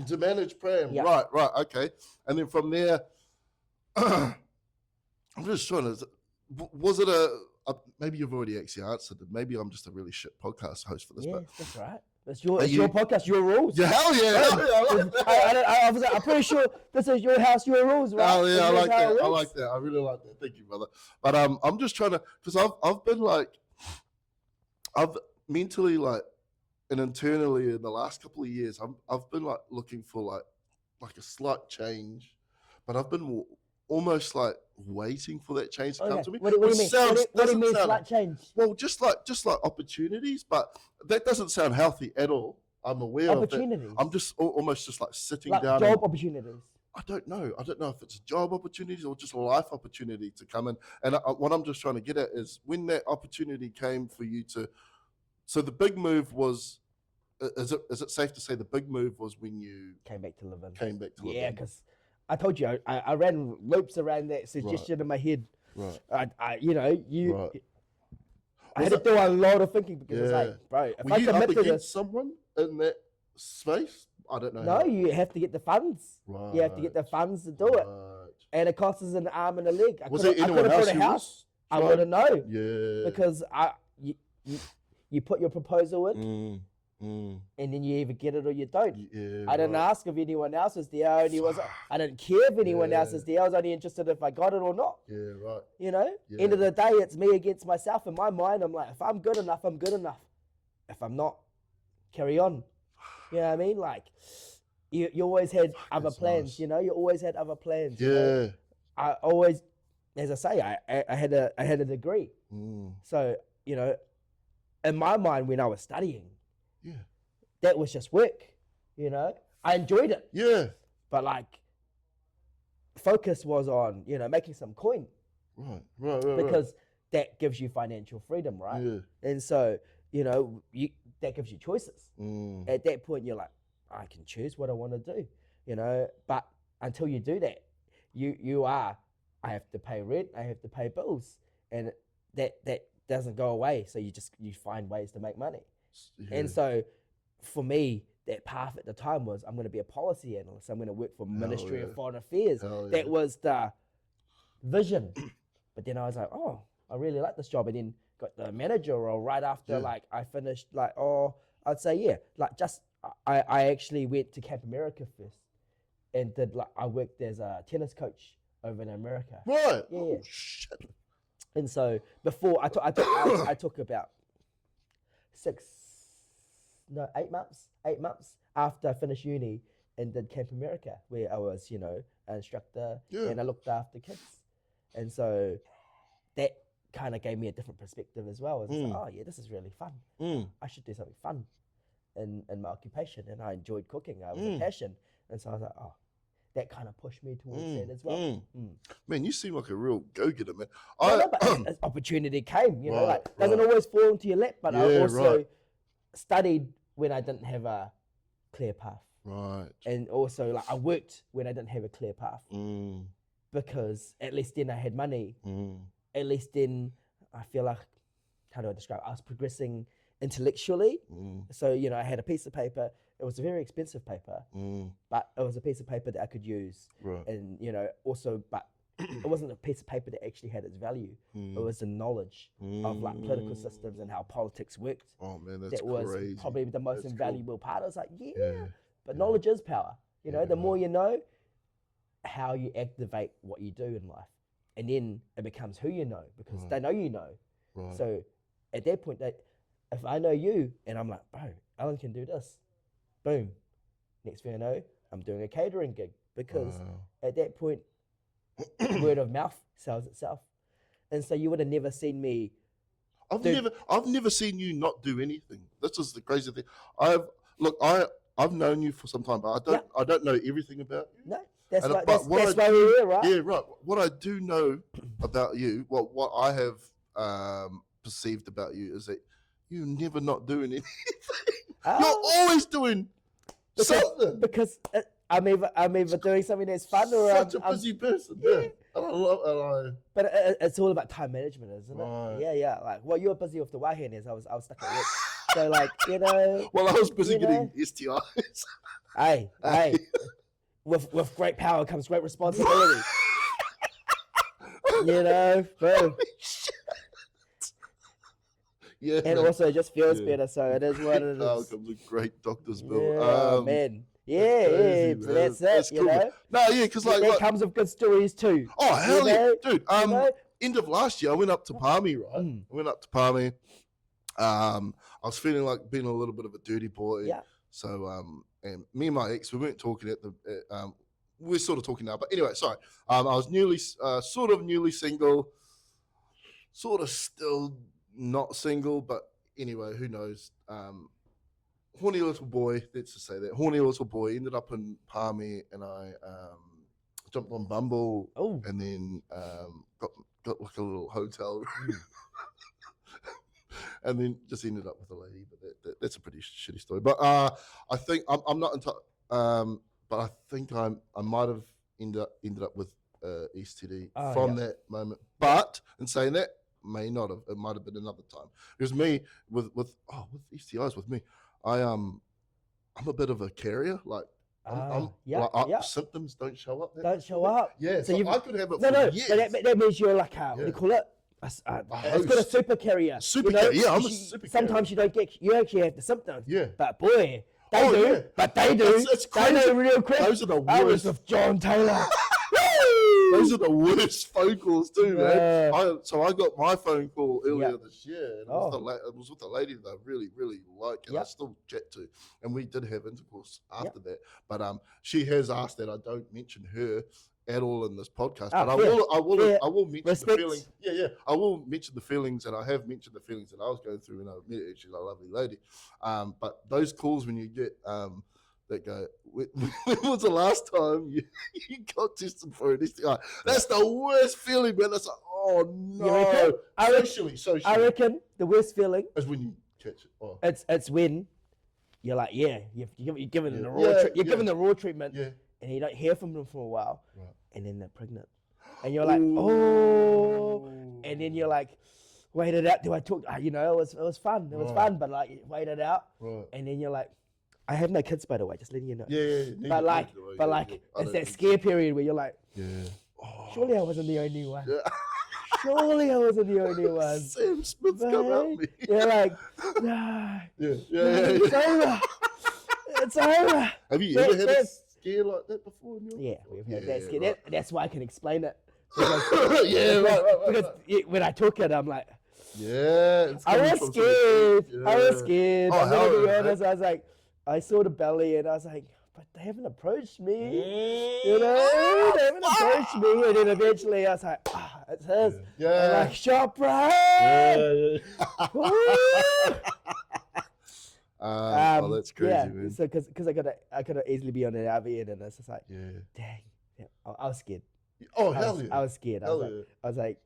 Speaker 1: To manage Prem, right, okay. And then from there, I'm just trying to, was it maybe you've already actually answered it. Maybe I'm just a really shit podcast host for this.
Speaker 4: Yeah, that's right. It's your podcast, your rules.
Speaker 1: Yeah, hell yeah.
Speaker 4: I'm pretty sure this is your house, your rules, right?
Speaker 1: Oh yeah, I like that. I really like that. Thank you, brother. But I'm just trying to, because I've been like, I've mentally like, and internally in the last couple of years, I've been like looking for like a slight change, but I've been almost like waiting for that change to come to me.
Speaker 4: What do you mean? What do you mean slight change?
Speaker 1: Well, just like opportunities, but that doesn't sound healthy at all. I'm aware of that. I'm just almost just like sitting down.
Speaker 4: Job opportunities.
Speaker 1: I don't know if it's a job opportunities or just a life opportunity to come in. And what I'm just trying to get at is when that opportunity came for you to. So the big move was, is it safe to say the big move was when you
Speaker 4: came back to Levin?
Speaker 1: Yeah,
Speaker 4: because I told you I ran loops around that suggestion in my head.
Speaker 1: Right.
Speaker 4: I had to do a lot of thinking because it's like, bro, if I commit to this,
Speaker 1: someone in that space, I don't know.
Speaker 4: No, you have to get the funds.
Speaker 1: Right.
Speaker 4: You have to get the funds to do it, and it costs us an arm and a leg.
Speaker 1: Was there anyone else who was?
Speaker 4: I wouldn't know.
Speaker 1: Yeah.
Speaker 4: Because you put your proposal in, and then you either get it or you don't.
Speaker 1: Yeah,
Speaker 4: I didn't ask if anyone else was there. I didn't care if anyone else was there. I was only interested if I got it or not.
Speaker 1: Yeah, right.
Speaker 4: You know, end of the day, it's me against myself. In my mind, I'm like, if I'm good enough, I'm good enough. If I'm not, carry on. You know what I mean? Like, you always had other plans. Nice. You know, you always had other plans.
Speaker 1: Yeah.
Speaker 4: You know? I always, as I say, I had a degree. So, you know, in my mind when I was studying, that was just work. You know, I enjoyed it.
Speaker 1: Yeah.
Speaker 4: But like, focus was on, you know, making some coin.
Speaker 1: Right.
Speaker 4: Because that gives you financial freedom, right?
Speaker 1: Yeah.
Speaker 4: And so, you know, that gives you choices. At that point, you're like, I can choose what I want to do, you know. But until you do that, I have to pay rent, I have to pay bills, and that doesn't go away. So you find ways to make money. Yeah. And so, for me, that path at the time was I'm going to be a policy analyst. I'm going to work for Ministry of Foreign Affairs. That was the vision. But then I was like, oh, I really like this job, and then got the manager role right after like I finished I'd say I actually went to Camp America first and I worked as a tennis coach over in America.
Speaker 1: Right.
Speaker 4: Yeah.
Speaker 1: Oh, shit.
Speaker 4: And so before I took about 8 months after I finished uni and did Camp America, where I was, you know, an instructor and I looked after kids. And so that kind of gave me a different perspective as well. It's like, oh yeah, this is really fun. I should do something fun in my occupation. And I enjoyed cooking. I was a passion. And so I was like, oh, that kind of pushed me towards that as well.
Speaker 1: Man, you seem like a real go-getter, man.
Speaker 4: But as opportunity came, you know, like doesn't always fall into your lap, but I also studied when I didn't have a clear path.
Speaker 1: Right.
Speaker 4: And also like I worked when I didn't have a clear path. Because at least then I had money. At least then I feel like, how do I describe it? I was progressing intellectually. So, you know, I had a piece of paper. It was a very expensive paper, but it was a piece of paper that I could use.
Speaker 1: Right.
Speaker 4: And, you know, also, but it wasn't a piece of paper that actually had its value. It was the knowledge of like political systems and how politics worked.
Speaker 1: Oh man, that's
Speaker 4: that was
Speaker 1: crazy.
Speaker 4: probably the most
Speaker 1: That's
Speaker 4: invaluable part. I was like,
Speaker 1: Yeah.
Speaker 4: but knowledge is power. You know, the more you know, how you activate what you do in life. And then it becomes who you know, because they know you know.
Speaker 1: Right.
Speaker 4: So at that point, if I know you and I'm like, bro, Alan can do this, boom. Next thing I know, I'm doing a catering gig, because at that point, word of mouth sells itself. And so you would have never seen me.
Speaker 1: I've never seen you not do anything. This is the crazy thing. I've known you for some time, but I don't know everything about you.
Speaker 4: No, that's
Speaker 1: And-
Speaker 4: why,
Speaker 1: but what
Speaker 4: that's
Speaker 1: I
Speaker 4: why we're here, right?
Speaker 1: Yeah, right. What I do know about you, what I have perceived about you, is that you're never not doing anything.
Speaker 4: Oh.
Speaker 1: You're always doing something.
Speaker 4: Because I'm either doing something that's fun or
Speaker 1: Such a busy person. Yeah. And I love it.
Speaker 4: But it's all about time management, isn't it?
Speaker 1: Right.
Speaker 4: Yeah. Like, well, you were busy with the Wahines. I was stuck at work. So, like, you know.
Speaker 1: Well, I was busy
Speaker 4: you
Speaker 1: getting
Speaker 4: know.
Speaker 1: STIs.
Speaker 4: Hey. With great power comes great responsibility. You know, boom.
Speaker 1: Yeah.
Speaker 4: And also it just feels
Speaker 1: Yeah.
Speaker 4: better, so it is what it
Speaker 1: Power
Speaker 4: is.
Speaker 1: comes a great doctor's bill.
Speaker 4: Yeah, man. Yeah,
Speaker 1: crazy,
Speaker 4: so
Speaker 1: man.
Speaker 4: that's it,
Speaker 1: That's
Speaker 4: you
Speaker 1: cool, man.
Speaker 4: know.
Speaker 1: No, yeah, because like,
Speaker 4: That comes with good stories too.
Speaker 1: oh hell
Speaker 4: you
Speaker 1: yeah,
Speaker 4: know?
Speaker 1: dude.
Speaker 4: You know?
Speaker 1: End of last year, I went up to Palmy, right? I went up to Palmy. I was feeling like being a little bit of a dirty boy.
Speaker 4: Yeah.
Speaker 1: So and me and my ex, we weren't talking at the. We're sort of talking now, but anyway, sorry. I was sort of newly single, sort of still not single, but anyway, who knows? Horny little boy, let's just say that. Horny little boy ended up in Palmy, and I jumped on Bumble, and then got like a little hotel room, and then just ended up with a lady. But that's a pretty shitty story. But I think I'm not in touch. But I think I might have ended up with STD from that moment. But in saying that, may not have. It might have been another time. Because me with STIs with me, I'm a bit of a carrier. Like symptoms don't show up.
Speaker 4: Don't show up.
Speaker 1: Yeah, so I could have it
Speaker 4: No,
Speaker 1: for years.
Speaker 4: but that means you're like what do you call it? It's got a super carrier.
Speaker 1: Super
Speaker 4: you know?
Speaker 1: carrier. Yeah, I'm a super carrier.
Speaker 4: Sometimes you don't get. You actually have the symptoms.
Speaker 1: Yeah.
Speaker 4: But boy, they do.
Speaker 1: Yeah.
Speaker 4: But they do.
Speaker 1: It's
Speaker 4: They
Speaker 1: crazy.
Speaker 4: do real quick.
Speaker 1: Those are the
Speaker 4: I was
Speaker 1: worst.
Speaker 4: with John Taylor.
Speaker 1: Those are the worst phone calls too, man. I got my phone call earlier this year, and it was with a lady that I really, really like, and I still chat to, and we did have intercourse after that. But she has asked that I don't mention her at all in this podcast. But I will mention the feelings. Yeah. I will mention the feelings, and I have mentioned the feelings that I was going through when I met her. She's a lovely lady. But those calls when you get that go, when was the last time you got tested for an STI? That's the worst feeling, man. That's like, oh no. Socially.
Speaker 4: I reckon the worst feeling
Speaker 1: is when you catch it. Oh.
Speaker 4: It's when you're like, you're given the raw given the raw treatment, and you don't hear from them for a while, and then they're pregnant, and you're like, and then you're like, wait it out. Do I talk? It was fun. It was fun, but like, wait it out, and then you're like, I have no kids, by the way, just letting you know.
Speaker 1: Yeah.
Speaker 4: But like, it's that scare period where you're like,
Speaker 1: oh,
Speaker 4: surely I wasn't the only one. Surely I wasn't the only one.
Speaker 1: Sam Smith's come at me.
Speaker 4: You're like, no.
Speaker 1: It's
Speaker 4: over. It's over.
Speaker 1: Have you ever had a scare like that before?
Speaker 4: Yeah, we've had that scare. That's why I can explain it. Because when I took it, I'm like,
Speaker 1: it's
Speaker 4: I was scared. I was scared.
Speaker 1: Oh,
Speaker 4: I'm gonna be
Speaker 1: hell,
Speaker 4: honest. I was like, I saw the belly and I was like, but they haven't approached me. You know, they haven't approached me. And then eventually I was like, it's his.
Speaker 1: Yeah.
Speaker 4: I'm like, shop right.
Speaker 1: Oh, that's crazy,
Speaker 4: yeah.
Speaker 1: man.
Speaker 4: So because I could easily be on an RV and it's just like,
Speaker 1: Yeah.
Speaker 4: dang. Yeah, I was scared.
Speaker 1: Oh,
Speaker 4: I
Speaker 1: hell
Speaker 4: was,
Speaker 1: yeah.
Speaker 4: I was scared.
Speaker 1: Hell
Speaker 4: I was like,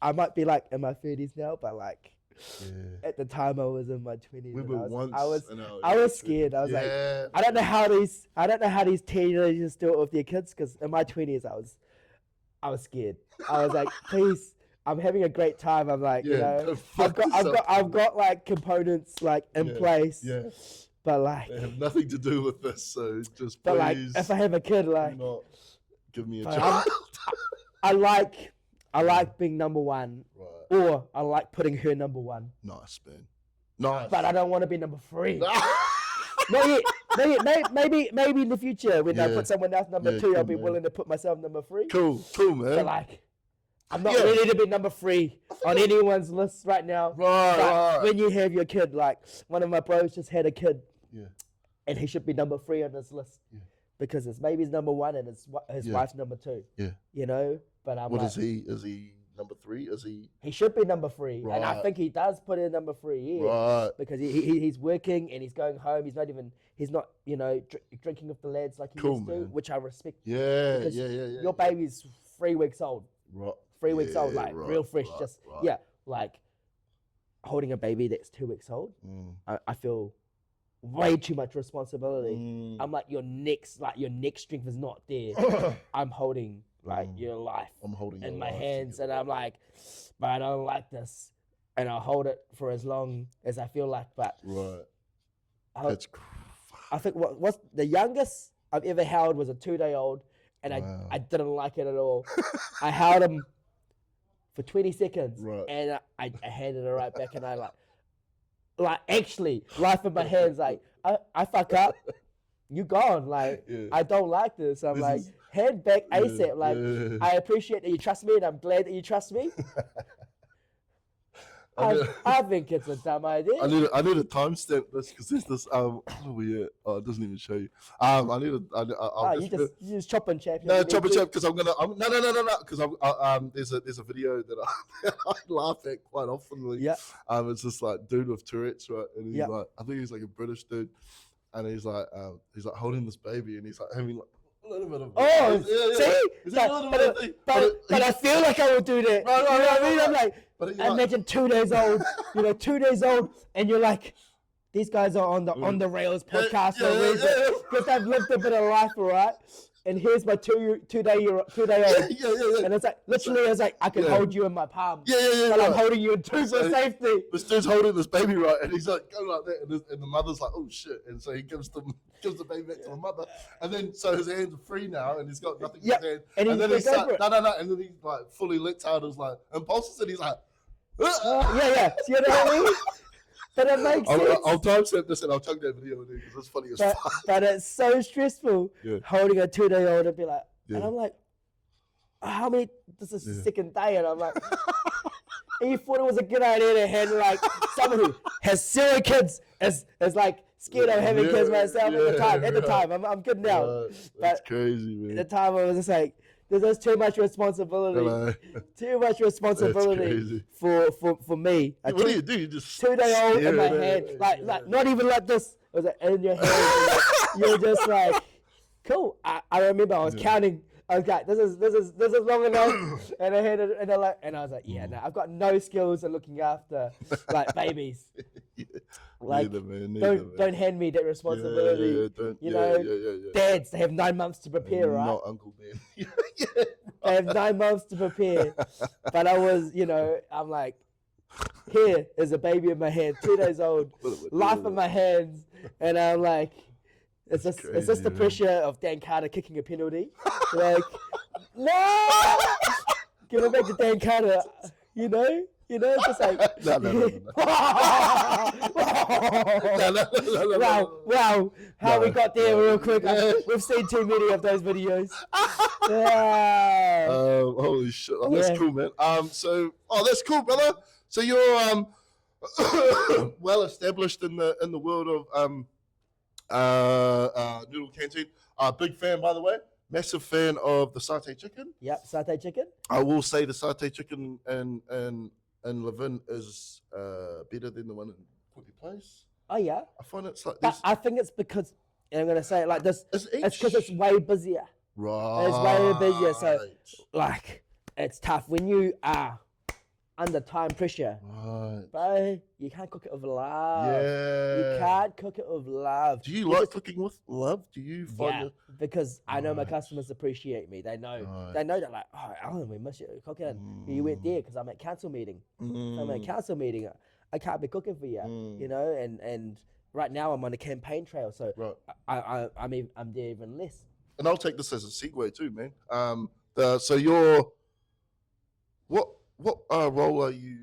Speaker 4: I might be like in my 30s now, but like
Speaker 1: yeah.
Speaker 4: at the time I was in my 20s.
Speaker 1: We
Speaker 4: and
Speaker 1: were once.
Speaker 4: I was scared. I was like,
Speaker 1: yeah.
Speaker 4: I don't know how these teenagers do it with their kids, because in my 20s I was scared. I was like, please, I'm having a great time. I'm like, you
Speaker 1: Yeah,
Speaker 4: know,
Speaker 1: fuck yourself,
Speaker 4: I've got like components like in
Speaker 1: Yeah,
Speaker 4: place.
Speaker 1: Yeah.
Speaker 4: But like,
Speaker 1: They have nothing to do with this, so just
Speaker 4: but like,
Speaker 1: please
Speaker 4: if I have a kid, like,
Speaker 1: do not give me a
Speaker 4: but
Speaker 1: child.
Speaker 4: I like being number one,
Speaker 1: Right.
Speaker 4: or I like putting her number one.
Speaker 1: Nice, man. Nice.
Speaker 4: But I don't want to be number 3. Not yet. Maybe in the future when I
Speaker 1: Yeah.
Speaker 4: put someone else number
Speaker 1: Yeah,
Speaker 4: 2, I'll
Speaker 1: cool,
Speaker 4: be
Speaker 1: man.
Speaker 4: willing to put myself number 3.
Speaker 1: Cool, man.
Speaker 4: But like, I'm not
Speaker 1: Yeah.
Speaker 4: ready to be number 3 on anyone's list right now.
Speaker 1: Right,
Speaker 4: But
Speaker 1: right.
Speaker 4: when you have your kid, like one of my bros just had a kid,
Speaker 1: Yeah.
Speaker 4: and he should be number 3 on this list,
Speaker 1: Yeah.
Speaker 4: because it's maybe his number 1 and his
Speaker 1: Yeah.
Speaker 4: wife's number 2.
Speaker 1: Yeah.
Speaker 4: You know, but I'm
Speaker 1: What
Speaker 4: like,
Speaker 1: is he? Is he number 3? Is he
Speaker 4: he should be number 3, and I
Speaker 1: Right.
Speaker 4: think he does put in number 3. Yeah.
Speaker 1: right?
Speaker 4: Because he's working and he's going home. He's not you know drinking with the lads like he
Speaker 1: Cool,
Speaker 4: used to,
Speaker 1: man.
Speaker 4: which I respect.
Speaker 1: Yeah,
Speaker 4: Because
Speaker 1: yeah.
Speaker 4: Your baby's 3 weeks old,
Speaker 1: Right.
Speaker 4: 3 weeks old,
Speaker 1: Yeah,
Speaker 4: like
Speaker 1: right,
Speaker 4: real fresh.
Speaker 1: right,
Speaker 4: Just
Speaker 1: right.
Speaker 4: yeah, like holding a baby that's 2 weeks old.
Speaker 1: Mm.
Speaker 4: I feel way too much responsibility.
Speaker 1: Mm.
Speaker 4: I'm like your neck strength is not there. I'm holding like your life
Speaker 1: I'm holding
Speaker 4: in
Speaker 1: your
Speaker 4: my
Speaker 1: life
Speaker 4: hands,
Speaker 1: together.
Speaker 4: and I'm like, but I don't like this, and I'll hold it for as long as I feel like. But
Speaker 1: Right.
Speaker 4: I'll-
Speaker 1: That's
Speaker 4: I think what's the youngest I've ever held was a 2-day-old, and
Speaker 1: Wow.
Speaker 4: I didn't like it at all. I held him for 20 seconds,
Speaker 1: Right.
Speaker 4: and I handed it right back, and I like actually life in my hands, like I fuck up, you gone, like
Speaker 1: Yeah.
Speaker 4: I don't like this. I'm
Speaker 1: This
Speaker 4: like
Speaker 1: is-
Speaker 4: hand back
Speaker 1: Yeah,
Speaker 4: ASAP. Like
Speaker 1: yeah.
Speaker 4: I appreciate that you trust me, and I'm glad that you trust me.
Speaker 1: I know-
Speaker 4: I think it's a dumb idea.
Speaker 1: I need a timestamp this because there's this oh yeah, oh it doesn't even show you. I'll
Speaker 4: you just chop and chap.
Speaker 1: no chop and chop because no because there's a video that I laugh at quite often.
Speaker 4: Yeah.
Speaker 1: It's this like dude with Tourette's, right, and he's
Speaker 4: Yeah.
Speaker 1: like I think he's like a British dude, and he's like holding this baby and he's like having like a little bit of
Speaker 4: Oh,
Speaker 1: yeah.
Speaker 4: see,
Speaker 1: Is that a little bit of thing?
Speaker 4: but I feel like I will do that.
Speaker 1: Right,
Speaker 4: You know what I mean?
Speaker 1: right.
Speaker 4: I'm like,
Speaker 1: But you're
Speaker 4: I
Speaker 1: like-
Speaker 4: imagine 2 days old, 2 days old, and you're like, these guys are on the Rails podcast for a reason, because they've lived a bit of life, all right? And here's my two day old,
Speaker 1: yeah.
Speaker 4: and it's like literally, it's like I can
Speaker 1: Yeah.
Speaker 4: hold you in my palm,
Speaker 1: Yeah,
Speaker 4: but I'm
Speaker 1: right.
Speaker 4: holding you in 2 for
Speaker 1: So-
Speaker 4: safety.
Speaker 1: This dude's holding this baby, right, and he's like going like that, and the mother's like, "Oh shit!" And so he gives the baby back to the mother, and then so his hands are free now, and he's got nothing
Speaker 4: Yeah,
Speaker 1: in his hand,
Speaker 4: and he's
Speaker 1: then
Speaker 4: gonna
Speaker 1: he's
Speaker 4: go
Speaker 1: like,
Speaker 4: for it.
Speaker 1: no, and then he like fully lets out his like impulses, and he's like,
Speaker 4: Yeah. You know what I mean? But it makes sense.
Speaker 1: I'll timestamp this and I'll chuck that video in there because it's funny as
Speaker 4: but,
Speaker 1: fuck.
Speaker 4: but it's so stressful
Speaker 1: Yeah.
Speaker 4: holding a 2-day-old and be like, and
Speaker 1: Yeah.
Speaker 4: I'm like, how many? This is the
Speaker 1: Yeah.
Speaker 4: second day, and I'm like, and you thought it was a good idea to hand like someone who has 0 kids is like scared of having kids myself at the time. At the
Speaker 1: right.
Speaker 4: time, I'm good now.
Speaker 1: That's
Speaker 4: but
Speaker 1: crazy,
Speaker 4: At the
Speaker 1: man.
Speaker 4: time, I was just like, there's too much responsibility.
Speaker 1: Hello.
Speaker 4: Too much responsibility
Speaker 1: crazy.
Speaker 4: for me. A
Speaker 1: What do you do? You just
Speaker 4: 2-day-old in
Speaker 1: stare
Speaker 4: my
Speaker 1: at it.
Speaker 4: hand, like
Speaker 1: Yeah.
Speaker 4: not even like this. It was like in your hand. And you're just like, cool. I remember I was counting. I was like, this is long enough, and I had it, and I was like, yeah, no, I've got no skills in looking after like babies. Like,
Speaker 1: Neither, man, neither, man.
Speaker 4: don't hand me that responsibility.
Speaker 1: Yeah, don't,
Speaker 4: You
Speaker 1: yeah,
Speaker 4: know,
Speaker 1: yeah.
Speaker 4: Dads, they have 9 months to prepare, right?
Speaker 1: Not Uncle Ben.
Speaker 4: They have 9 months to prepare. But I was, I'm like, here is a baby in my hand, 2 days old, life in my hands, and I'm like, is this
Speaker 1: crazy,
Speaker 4: the
Speaker 1: man.
Speaker 4: pressure of Dan Carter kicking a penalty? Like, no, give it back to Dan Carter, just like
Speaker 1: No.
Speaker 4: wow, how we
Speaker 1: No,
Speaker 4: got there
Speaker 1: no.
Speaker 4: real quick. We've seen too many of those videos. Yeah.
Speaker 1: Holy shit! Oh, that's
Speaker 4: Yeah.
Speaker 1: cool, man. That's cool, brother. So you're well established in the world of Noodle Canteen. Big fan, by the way. Massive fan of the satay chicken.
Speaker 4: Yep, satay chicken.
Speaker 1: I will say the satay chicken and Levin is better than the one in Quickie Place.
Speaker 4: Oh yeah,
Speaker 1: I find it's like
Speaker 4: but
Speaker 1: this.
Speaker 4: I think it's because, and I'm gonna say it like this.
Speaker 1: It's
Speaker 4: It's because it's way busier.
Speaker 1: right.
Speaker 4: It's way busier, so like it's tough when you are under time pressure.
Speaker 1: Right.
Speaker 4: Bro, you can't cook it with love. You
Speaker 1: Yeah.
Speaker 4: can't cook it with love.
Speaker 1: Do you like cooking with love? Do you find
Speaker 4: Yeah,
Speaker 1: it?
Speaker 4: because I know my
Speaker 1: Right.
Speaker 4: customers appreciate me. They know.
Speaker 1: Right.
Speaker 4: They know that like, oh, Alan, we miss you cooking. You went there because I'm at council meeting. I'm at council meeting. I can't be cooking for you. You know, and right now I'm on a campaign trail, so
Speaker 1: Right.
Speaker 4: I'm there even less.
Speaker 1: And I'll take this as a segue too, man. So you're what role are you?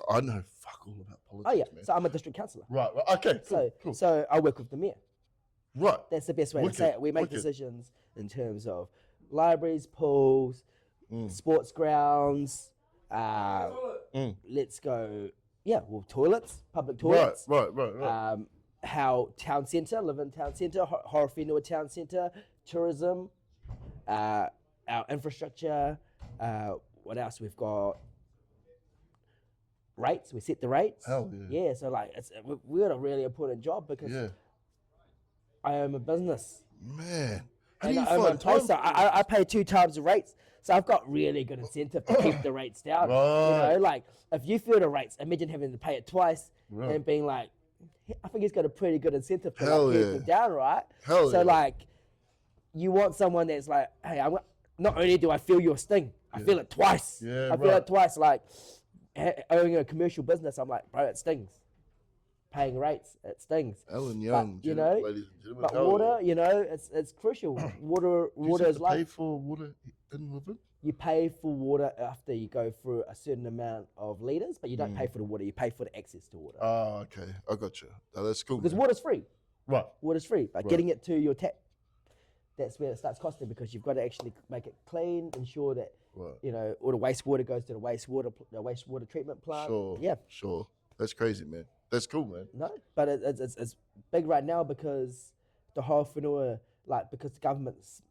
Speaker 1: I know fuck all about politics,
Speaker 4: Oh yeah,
Speaker 1: man.
Speaker 4: so I'm a district councillor.
Speaker 1: Right. Okay. Cool. Cool.
Speaker 4: So I work with the mayor.
Speaker 1: Right.
Speaker 4: That's the best way
Speaker 1: Wicked,
Speaker 4: to say it. We make
Speaker 1: wicked.
Speaker 4: decisions in terms of libraries, pools, sports grounds. Let's go. Yeah, well, toilets, public toilets.
Speaker 1: Right.
Speaker 4: How town centre, Levin Town Centre, Horowhenua Town Centre, tourism, our infrastructure. What else we've got? Rates. We set the rates.
Speaker 1: Hell yeah.
Speaker 4: Yeah. So like, we got a really important job because
Speaker 1: Yeah.
Speaker 4: I own a business.
Speaker 1: Man. How do
Speaker 4: And
Speaker 1: you
Speaker 4: I own my
Speaker 1: find
Speaker 4: place,
Speaker 1: time?
Speaker 4: so I pay 2 times the rates. So I've got really good incentive to keep the rates down. You
Speaker 1: Right.
Speaker 4: know, like if you feel the rates, imagine having to pay it twice
Speaker 1: Right.
Speaker 4: and being like, I think he's got a pretty good incentive to
Speaker 1: Hell
Speaker 4: like, keep
Speaker 1: yeah.
Speaker 4: them down, right?
Speaker 1: Hell
Speaker 4: so
Speaker 1: yeah.
Speaker 4: like, you want someone that's like, hey, not only do I feel your sting, I feel it twice.
Speaker 1: Yeah,
Speaker 4: I feel
Speaker 1: right.
Speaker 4: it twice. Like owning a commercial business, I'm like, bro, it stings. Paying rates, it stings.
Speaker 1: Alan Young,
Speaker 4: you know,
Speaker 1: ladies and gentlemen.
Speaker 4: But
Speaker 1: hell
Speaker 4: water,
Speaker 1: yeah.
Speaker 4: you know, it's crucial. Water
Speaker 1: Do you
Speaker 4: is
Speaker 1: have to
Speaker 4: life.
Speaker 1: pay for water in Levin?
Speaker 4: You pay for water after you go through a certain amount of liters, but you don't pay for the water. You pay for the access to water
Speaker 1: Oh, okay. I got you. Oh, that's cool.
Speaker 4: because
Speaker 1: man.
Speaker 4: water's free.
Speaker 1: Right.
Speaker 4: Water's free, but
Speaker 1: Right.
Speaker 4: getting it to your tap, that's where it starts costing because you've got to actually make it clean, ensure that
Speaker 1: Right.
Speaker 4: you know all the wastewater goes to the wastewater treatment plant.
Speaker 1: Sure.
Speaker 4: Yeah.
Speaker 1: Sure. That's crazy, man. That's cool, man.
Speaker 4: No, but it's big right now because the whole whenua, like because the government's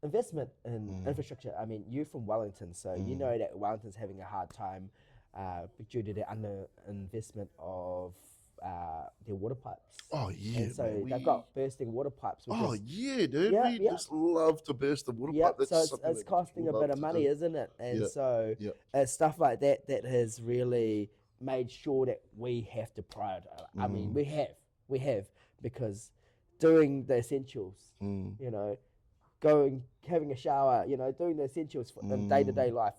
Speaker 4: investment in infrastructure. I mean, you're from Wellington, so you know that Wellington's having a hard time due to the underinvestment of their water pipes.
Speaker 1: Oh yeah.
Speaker 4: And so
Speaker 1: man.
Speaker 4: they've got bursting water pipes. Which
Speaker 1: Oh
Speaker 4: is,
Speaker 1: yeah, dude.
Speaker 4: Yeah,
Speaker 1: we
Speaker 4: yeah.
Speaker 1: just love to burst the water
Speaker 4: yeah,
Speaker 1: pipe. That's
Speaker 4: so
Speaker 1: something
Speaker 4: it's
Speaker 1: that
Speaker 4: costing a
Speaker 1: we
Speaker 4: bit
Speaker 1: love
Speaker 4: of
Speaker 1: to
Speaker 4: money,
Speaker 1: do.
Speaker 4: isn't it? And
Speaker 1: Yeah,
Speaker 4: so
Speaker 1: yeah.
Speaker 4: it's stuff like that that has really made sure that we have to prioritize. I mean, we have because doing the essentials, you know, having a shower, you know, doing the essentials in day-to-day life.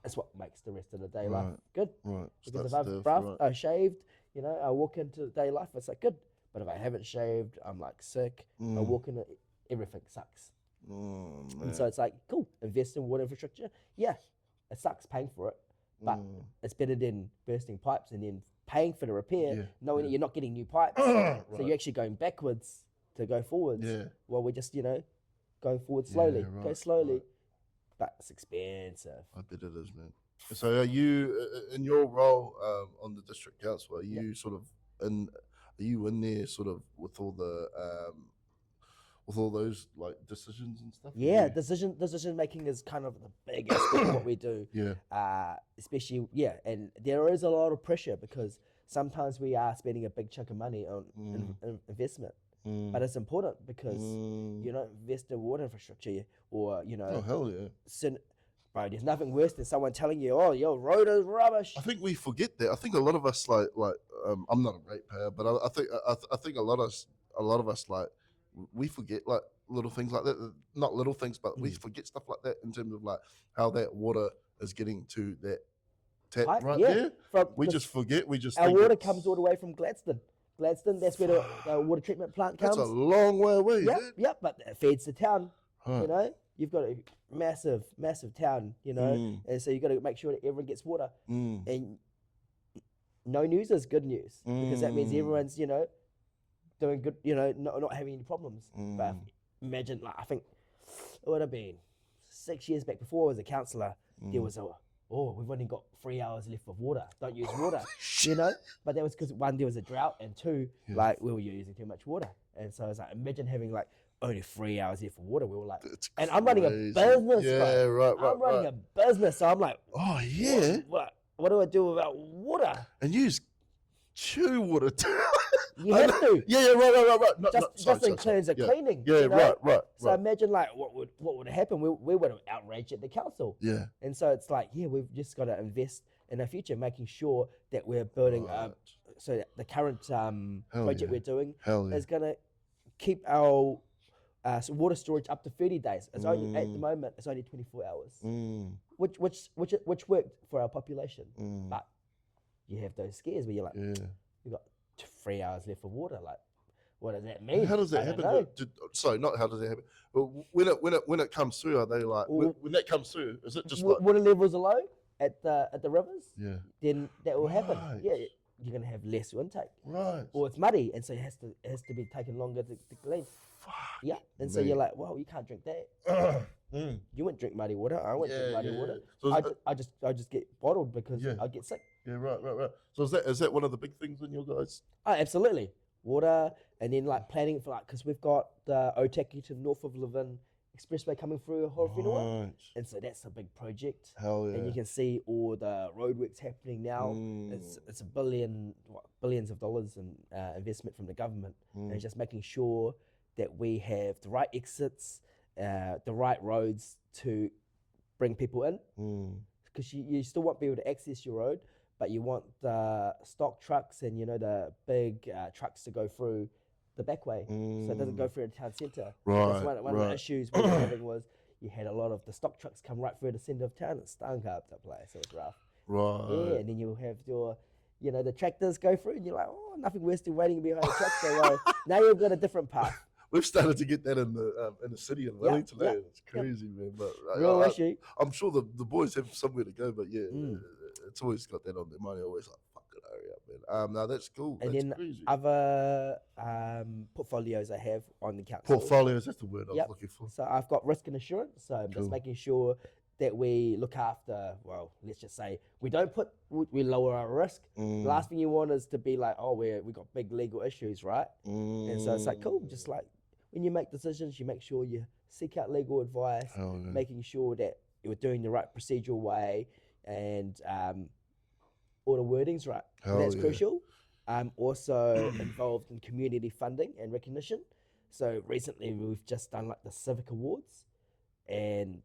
Speaker 4: That's what makes the rest of the day life good.
Speaker 1: Right.
Speaker 4: Because
Speaker 1: Starts
Speaker 4: if
Speaker 1: to
Speaker 4: I've brushed,
Speaker 1: right.
Speaker 4: I shaved, you know, I walk into the day life, it's like good. But if I haven't shaved, I'm like sick. I walk in, everything sucks.
Speaker 1: Oh, man.
Speaker 4: And so it's like, cool, invest in water infrastructure. Yeah, it sucks paying for it, but it's better than bursting pipes and then paying for the repair, knowing that you're not getting new pipes. So you're actually going backwards to go forwards.
Speaker 1: Yeah.
Speaker 4: Well, we're just, you know, going forward slowly.
Speaker 1: right,
Speaker 4: Go slowly.
Speaker 1: right.
Speaker 4: But it's expensive.
Speaker 1: I bet it is, man. So are you in your role on the district council? Are you sort of in? Are you in there sort of with all the with all those like decisions and stuff?
Speaker 4: Yeah, decision making is kind of the big aspect of what we do.
Speaker 1: Yeah.
Speaker 4: Especially, and there is a lot of pressure because sometimes we are spending a big chunk of money on investment. But it's important because you don't invest in water infrastructure or, you know.
Speaker 1: Oh hell yeah.
Speaker 4: Bro, there's nothing worse than someone telling you, oh, your road is rubbish.
Speaker 1: I think we forget that. I think a lot of us like I'm not a ratepayer, but I think a lot of us like we forget like little things like that. Not little things, but we forget stuff like that in terms of like how that water is getting to that tap
Speaker 4: Pipe?
Speaker 1: right
Speaker 4: Yeah,
Speaker 1: there. We just forget. We just
Speaker 4: our
Speaker 1: think
Speaker 4: water
Speaker 1: it's-
Speaker 4: comes all the way from Gladstone. That's where the water treatment plant comes.
Speaker 1: That's a long way away.
Speaker 4: Yep, but it feeds the town.
Speaker 1: Huh.
Speaker 4: You know, you've got a massive town. You know, and so you got to make sure that everyone gets water. And no news is good news because that means everyone's, you know, doing good. You know, not having any problems. But imagine, like I think it would have been 6 years back before I was a councillor. There was a oh, we've only got 3 hours left of water. Don't use water, you know. But that was because one, there was a drought, and two, like we were using too much water. And so I was like, imagine having like only 3 hours left of water. We were like,
Speaker 1: That's
Speaker 4: and I'm running a
Speaker 1: crazy.
Speaker 4: business,
Speaker 1: Yeah,
Speaker 4: bro.
Speaker 1: right.
Speaker 4: I'm running a business, so I'm like,
Speaker 1: Oh yeah,
Speaker 4: what do I do about water?
Speaker 1: and use chew water.
Speaker 4: You have to.
Speaker 1: Yeah, right. No,
Speaker 4: Just in terms of cleaning.
Speaker 1: Yeah,
Speaker 4: you know?
Speaker 1: right.
Speaker 4: So imagine like what would happen. We would have outraged at the council.
Speaker 1: Yeah.
Speaker 4: And so it's like, yeah, we've just got to invest in our future, making sure that we're building so that the current project we're doing is going to keep our water storage up to 30 days. It's only at the moment it's only 24 hours, which worked for our population. But you have those scares where you're like, you got 3 hours left of water. Like, what does that mean?
Speaker 1: How does that happen? Sorry, not how does that happen. But when it comes through, are they like when that comes through? Is it just like
Speaker 4: water levels are low at the rivers?
Speaker 1: Yeah.
Speaker 4: Then that will happen.
Speaker 1: Right.
Speaker 4: Yeah, you're gonna have less intake.
Speaker 1: Right.
Speaker 4: Or it's muddy, and so it has to be taken longer to clean.
Speaker 1: Fuck.
Speaker 4: Yeah, and so you're like, well, you can't drink that. You wouldn't drink muddy water. I wouldn't drink muddy water.
Speaker 1: So
Speaker 4: I just get bottled because I get sick.
Speaker 1: Yeah, right. So is that one of the big things in your guys?
Speaker 4: Oh, absolutely. Water, and then like planning for because we've got the OTRP to north of Levin Expressway coming through Horowhenua.
Speaker 1: Right.
Speaker 4: And so that's a big project.
Speaker 1: Hell yeah.
Speaker 4: And you can see all the roadworks happening now. It's billions of dollars in investment from the government, and it's just making sure that we have the right exits, the right roads to bring people in, because you still want people to access your road, but you want the stock trucks and the big trucks to go through the back way, so it doesn't go through the town centre.
Speaker 1: Right.
Speaker 4: That's one of the issues we were having was you had a lot of the stock trucks come right through the centre of town. It stunk up the place. It was rough.
Speaker 1: Right.
Speaker 4: Yeah, and then you'll have your, the tractors go through, and you're like, oh, nothing worse than waiting behind a tractor. Well, now you've got a different path.
Speaker 1: We've started to get that in the city in Wellington.
Speaker 4: Yeah.
Speaker 1: It's crazy, man. But
Speaker 4: Real issue.
Speaker 1: I'm sure the boys have somewhere to go, but it's always got that on their mind. Always like, fuck it, hurry up, man. No, that's cool.
Speaker 4: And
Speaker 1: that's
Speaker 4: then
Speaker 1: crazy.
Speaker 4: other portfolios I have on the council.
Speaker 1: Portfolios, that's the word I was looking for.
Speaker 4: So I've got risk and assurance. So I'm just making sure that we look after, well, let's just say we lower our risk. The last thing you want is to be like, oh, we got big legal issues, right? And so it's like, cool, just like when you make decisions, you make sure you seek out legal advice, making sure that you're doing the right procedural way, and all the wording's right. And that's crucial. I'm also involved in community funding and recognition. So recently we've just done like the Civic Awards, and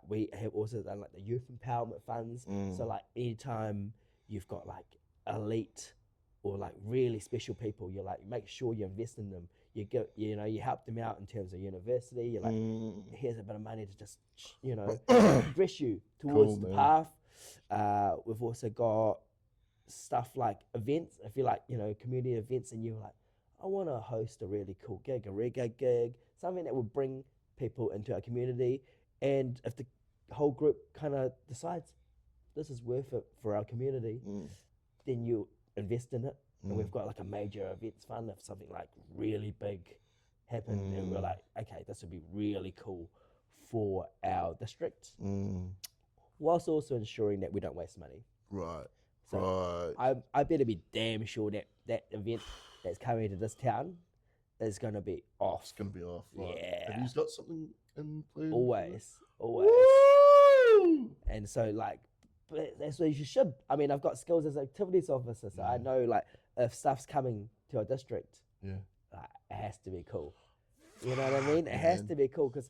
Speaker 4: we have also done like the Youth Empowerment Funds. So like anytime you've got like elite or like really special people, you're like, make sure you invest in them. You get, you help them out in terms of university. You're like, here's a bit of money to just, progress you towards the path. We've also got stuff like events. If you like, community events, and you're like, I want to host a really cool gig, a reggae gig, something that will bring people into our community. And if the whole group kind of decides this is worth it for our community, then you invest in it. And we've got like a major events fund if something like really big happened, and we're like, okay, this would be really cool for our district, whilst also ensuring that we don't waste money.
Speaker 1: Right.
Speaker 4: So I better be damn sure that event that's coming to this town is going to be off.
Speaker 1: It's going to be off. Right.
Speaker 4: Yeah.
Speaker 1: Have you got something in place?
Speaker 4: Always.
Speaker 1: Woo!
Speaker 4: And so like, but that's what you should. I mean, I've got skills as activities officer, so I know like if stuff's coming to our district, it has to be cool. You know what I mean? It has to be cool, because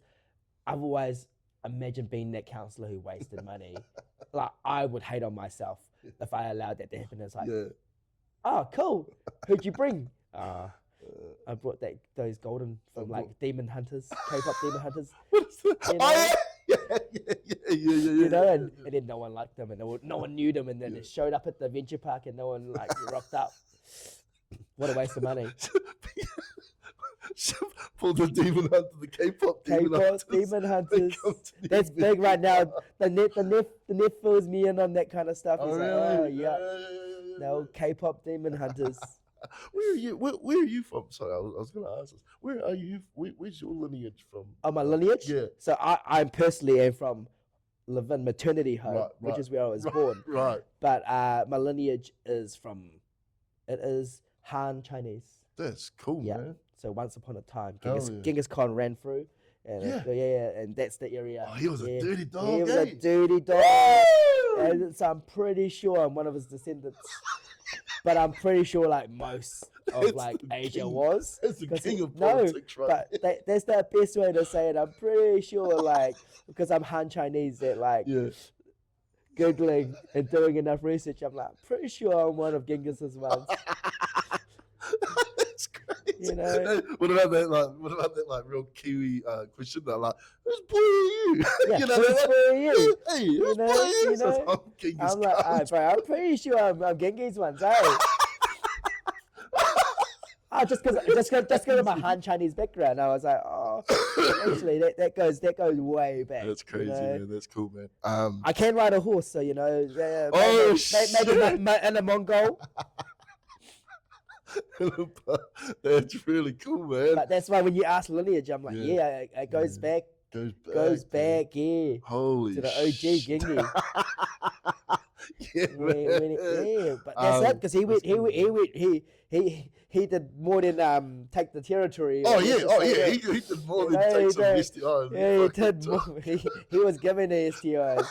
Speaker 4: I've always imagined being that councillor who wasted money. Like, I would hate on myself if I allowed that to happen. It's like, oh, cool. Who'd you bring? I brought those golden from like Demon Hunters, K-pop Demon Hunters.
Speaker 1: What is that?
Speaker 4: You know, and then no one liked them, and no one knew them, and then it showed up at the venture park, and no one like rocked up. What a waste of money.
Speaker 1: For the Demon Hunter, the K-pop
Speaker 4: Demon Hunters. That's big right now. The net fills me in on that kind of stuff. He's like, oh yeah. No, K-pop Demon Hunters.
Speaker 1: Where are you? Where are you from? Sorry, I was going to ask this. Where are you? Where's your lineage from?
Speaker 4: Oh, my lineage?
Speaker 1: Yeah.
Speaker 4: So I personally am from Levin maternity home,
Speaker 1: Right,
Speaker 4: which
Speaker 1: right,
Speaker 4: is where I was born.
Speaker 1: Right.
Speaker 4: But my lineage is it is Han Chinese.
Speaker 1: That's cool,
Speaker 4: Yeah.
Speaker 1: man.
Speaker 4: So once upon a time,
Speaker 1: Hell yeah.
Speaker 4: Genghis Khan ran through, and
Speaker 1: Yeah.
Speaker 4: and that's the area.
Speaker 1: Oh, he was a dirty dog.
Speaker 4: He was a
Speaker 1: eh?
Speaker 4: dirty dog,
Speaker 1: Woo!
Speaker 4: and so I'm pretty sure I'm one of his descendants. But I'm pretty sure like most of
Speaker 1: That's
Speaker 4: like
Speaker 1: the
Speaker 4: Asia
Speaker 1: king.
Speaker 4: was.
Speaker 1: That's the
Speaker 4: 'Cause
Speaker 1: king of
Speaker 4: no,
Speaker 1: politics, right?
Speaker 4: but that's the best way to say it. I'm pretty sure like because I'm Han Chinese that like
Speaker 1: Yeah.
Speaker 4: Googling and doing enough research, I'm like pretty sure I'm one of Genghis's ones.
Speaker 1: That's crazy.
Speaker 4: You know?
Speaker 1: Hey, what about that like real Kiwi question though? Like, whose boy are you?
Speaker 4: Yeah,
Speaker 1: you know,
Speaker 4: whose
Speaker 1: like,
Speaker 4: boy are you?
Speaker 1: Hey, whose boy
Speaker 4: know,
Speaker 1: are you?
Speaker 4: you
Speaker 1: Says,
Speaker 4: know?
Speaker 1: I'm Genghis
Speaker 4: I'm like,
Speaker 1: Khan.
Speaker 4: bro, I'm pretty sure I'm Genghis ones, hey. Oh, just because of my Han Chinese background, I was like, oh, actually, that goes way back.
Speaker 1: That's crazy,
Speaker 4: you know?
Speaker 1: man. That's cool, man.
Speaker 4: I can ride a horse, so you know.
Speaker 1: Oh,
Speaker 4: maybe in a Mongol,
Speaker 1: that's really cool, man.
Speaker 4: but that's why when you ask lineage, I'm like,
Speaker 1: Yeah.
Speaker 4: yeah, it goes back,
Speaker 1: Goes back.
Speaker 4: yeah,
Speaker 1: Holy
Speaker 4: to the OG
Speaker 1: shit.
Speaker 4: Genghis.
Speaker 1: Yeah, man.
Speaker 4: Yeah, but that's it because he did more than take the territory.
Speaker 1: Oh
Speaker 4: Let's
Speaker 1: yeah,
Speaker 4: just
Speaker 1: oh
Speaker 4: say
Speaker 1: yeah.
Speaker 4: that.
Speaker 1: He did more
Speaker 4: You
Speaker 1: than
Speaker 4: know,
Speaker 1: take
Speaker 4: he
Speaker 1: some
Speaker 4: did.
Speaker 1: STIs.
Speaker 4: Yeah, he
Speaker 1: fucking
Speaker 4: did more. He was giving the STIs.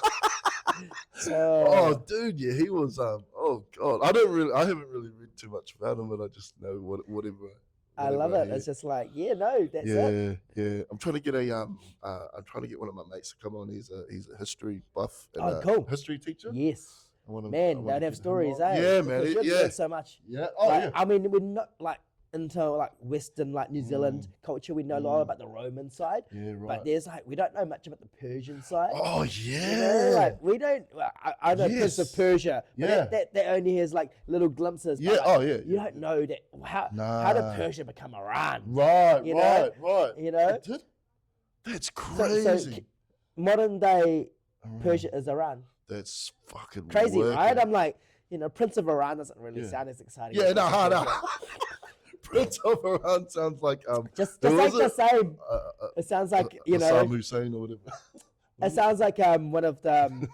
Speaker 1: Oh, dude, yeah, he was. Oh God, I haven't really read too much about him, but I just know whatever.
Speaker 4: I love it.
Speaker 1: Yeah.
Speaker 4: It's just like, yeah, no, that's it.
Speaker 1: Yeah. I'm trying to get I'm trying to get one of my mates to come on. He's a history buff and
Speaker 4: Oh,
Speaker 1: a
Speaker 4: cool.
Speaker 1: history teacher.
Speaker 4: Yes,
Speaker 1: I wanna
Speaker 4: man,
Speaker 1: get
Speaker 4: they'd have
Speaker 1: him
Speaker 4: stories,
Speaker 1: on.
Speaker 4: eh?
Speaker 1: Yeah, man.
Speaker 4: Because you
Speaker 1: Yeah.
Speaker 4: learn so much.
Speaker 1: Yeah. Oh
Speaker 4: Like,
Speaker 1: yeah.
Speaker 4: I mean, we're not like into like Western, like New Zealand culture. We know a lot
Speaker 1: Mm.
Speaker 4: about the Roman side,
Speaker 1: Yeah. Right.
Speaker 4: but there's like we don't know much about the Persian side.
Speaker 1: Oh
Speaker 4: You know,
Speaker 1: yeah.
Speaker 4: like we don't. I know Prince of
Speaker 1: Yes.
Speaker 4: Persia. But
Speaker 1: Yeah.
Speaker 4: that only has like little glimpses. but,
Speaker 1: Yeah.
Speaker 4: like,
Speaker 1: Oh yeah.
Speaker 4: You don't know that how did
Speaker 1: Nah.
Speaker 4: Persia become Iran?
Speaker 1: Right.
Speaker 4: you know?
Speaker 1: Right.
Speaker 4: You know,
Speaker 1: It did? That's
Speaker 4: so
Speaker 1: crazy.
Speaker 4: modern day
Speaker 1: Iran.
Speaker 4: Persia is Iran.
Speaker 1: That's fucking
Speaker 4: Crazy,
Speaker 1: working.
Speaker 4: right? I'm like, Prince of Iran doesn't really
Speaker 1: Yeah.
Speaker 4: sound as exciting.
Speaker 1: Yeah,
Speaker 4: as
Speaker 1: no,
Speaker 4: Prince of
Speaker 1: no.
Speaker 4: Persia.
Speaker 1: Prince of Iran sounds like
Speaker 4: Just
Speaker 1: who
Speaker 4: like
Speaker 1: was
Speaker 4: the
Speaker 1: it?
Speaker 4: same. It sounds like
Speaker 1: Saddam Hussein or whatever.
Speaker 4: It sounds like one of the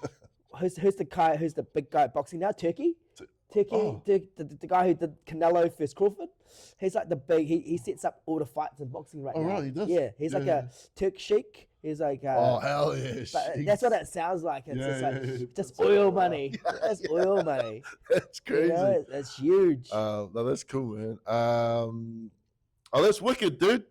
Speaker 4: who's the big guy at boxing now? Turkey.
Speaker 1: Oh.
Speaker 4: The guy who did Canelo versus Crawford. He's like the big. He sets up all the fights in boxing right
Speaker 1: Oh,
Speaker 4: now.
Speaker 1: right, he does?
Speaker 4: Yeah, he's like
Speaker 1: Yeah.
Speaker 4: a Turk sheik. He's like.
Speaker 1: Oh hell yeah!
Speaker 4: But
Speaker 1: Sheesh.
Speaker 4: that's what it sounds like. It's
Speaker 1: Yeah,
Speaker 4: just like
Speaker 1: yeah, yeah.
Speaker 4: just
Speaker 1: That's
Speaker 4: oil
Speaker 1: right.
Speaker 4: money. That's oil money.
Speaker 1: That's
Speaker 4: You
Speaker 1: crazy.
Speaker 4: know, it's huge.
Speaker 1: No, that's cool, man. Oh, that's wicked, dude.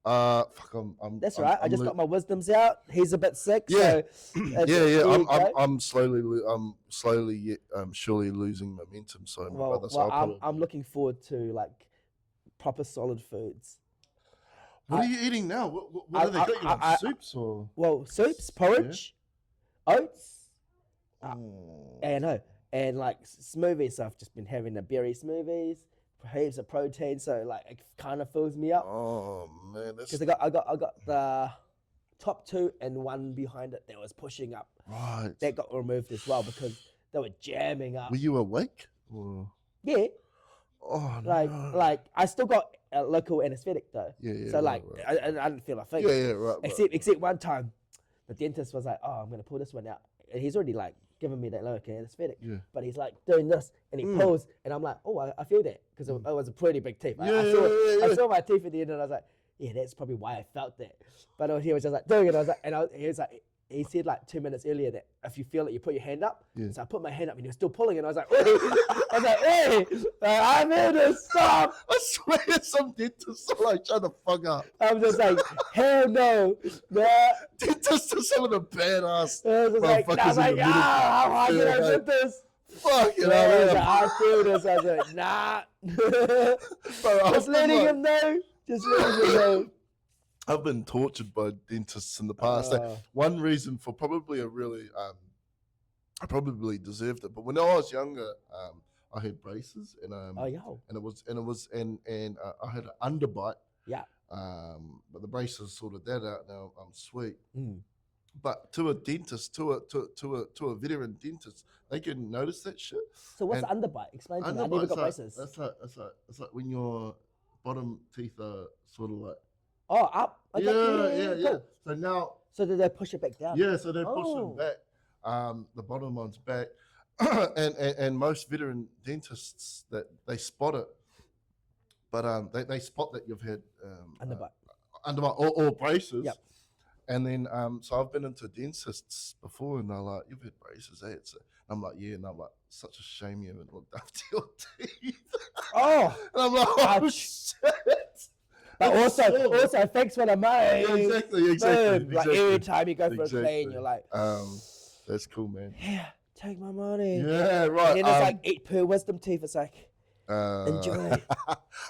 Speaker 1: Fuck, I'm.
Speaker 4: That's
Speaker 1: I'm,
Speaker 4: right. I
Speaker 1: I'm
Speaker 4: just
Speaker 1: lo-
Speaker 4: got my wisdoms out. He's a bit sick.
Speaker 1: Yeah.
Speaker 4: So
Speaker 1: Yeah.
Speaker 4: there you go.
Speaker 1: I'm slowly, yet surely losing momentum. So my brother, so
Speaker 4: I'm looking forward to like proper solid foods.
Speaker 1: What are you eating now? What are they got you on soups or?
Speaker 4: Well, soups, porridge, oats.
Speaker 1: Oh.
Speaker 4: I know, and like smoothies. So I've just been having the berry smoothies, heaps of protein. So like it kind of fills me up
Speaker 1: Oh man, that's
Speaker 4: because I got the top two and one behind it that was pushing up.
Speaker 1: right.
Speaker 4: That got removed as well because they were jamming up.
Speaker 1: Were you awake? Or?
Speaker 4: Yeah,
Speaker 1: Oh
Speaker 4: like
Speaker 1: no.
Speaker 4: I still got a local anesthetic though.
Speaker 1: Yeah.
Speaker 4: So like
Speaker 1: right.
Speaker 4: I didn't feel a thing.
Speaker 1: Yeah. Right.
Speaker 4: Except one time, the dentist was like, "Oh, I'm gonna pull this one out," and he's already like giving me that local anesthetic.
Speaker 1: Yeah.
Speaker 4: But he's like doing this, and he pulls, and I'm like, "Oh, I feel that," because it was a pretty big teeth. I
Speaker 1: Yeah.
Speaker 4: saw my teeth at the end, and I was like, "Yeah, that's probably why I felt that." But he was just like doing it. I was like, he was like. He said like 2 minutes earlier that if you feel it, you put your hand up.
Speaker 1: Yeah.
Speaker 4: So I put my hand up and he was still pulling, and I was like, "Hey, I'm here to stop."
Speaker 1: I swear, some dentists are like trying to fuck up.
Speaker 4: I'm just like, "Hell no, nah."
Speaker 1: Dentists are some of the badass.
Speaker 4: I was just like,
Speaker 1: motherfuckers
Speaker 4: I was
Speaker 1: in
Speaker 4: like,
Speaker 1: the
Speaker 4: how hard can I
Speaker 1: middle.
Speaker 4: put this?
Speaker 1: Fuck it,
Speaker 4: I was
Speaker 1: man.
Speaker 4: like, I feel this. I was like, nah.
Speaker 1: Bro,
Speaker 4: Just letting him know. Just letting him know.
Speaker 1: I've been tortured by dentists in the past. One reason for probably I probably deserved it. But when I was younger, I had braces and
Speaker 4: Oh, yo.
Speaker 1: and I had an underbite.
Speaker 4: Yeah.
Speaker 1: But the braces sorted that out. Now I'm sweet.
Speaker 4: Mm.
Speaker 1: But to a dentist, to a veteran dentist, they can notice that shit.
Speaker 4: So what's
Speaker 1: And
Speaker 4: the underbite? Explain to me. I
Speaker 1: Underbite's
Speaker 4: never got
Speaker 1: like-
Speaker 4: braces.
Speaker 1: That's like when your bottom teeth are sort of like
Speaker 4: Oh, up. Okay,
Speaker 1: Yeah.
Speaker 4: cool.
Speaker 1: So now,
Speaker 4: So did they push it back down?
Speaker 1: yeah, so they're pushing
Speaker 4: Oh.
Speaker 1: back. The bottom one's back, and most veteran dentists that they spot it, but they spot that you've had
Speaker 4: Underbite.
Speaker 1: underbite or braces.
Speaker 4: Yep.
Speaker 1: And then so I've been into dentists before, and they're like, "You've had braces, eh?" I'm like, "Yeah," and I'm like, "Such a shame you haven't looked after your teeth."
Speaker 4: Oh.
Speaker 1: And I'm like, "Oh
Speaker 4: Ouch.
Speaker 1: shit!"
Speaker 4: But
Speaker 1: It's
Speaker 4: also, thanks for the money.
Speaker 1: Yeah, exactly.
Speaker 4: Boom. Like
Speaker 1: exactly.
Speaker 4: every time you go for a
Speaker 1: Exactly.
Speaker 4: clean, you're like,
Speaker 1: that's cool, man.
Speaker 4: yeah, take my money.
Speaker 1: Yeah, right.
Speaker 4: And then it's like 8 per wisdom teeth. It's like, enjoy.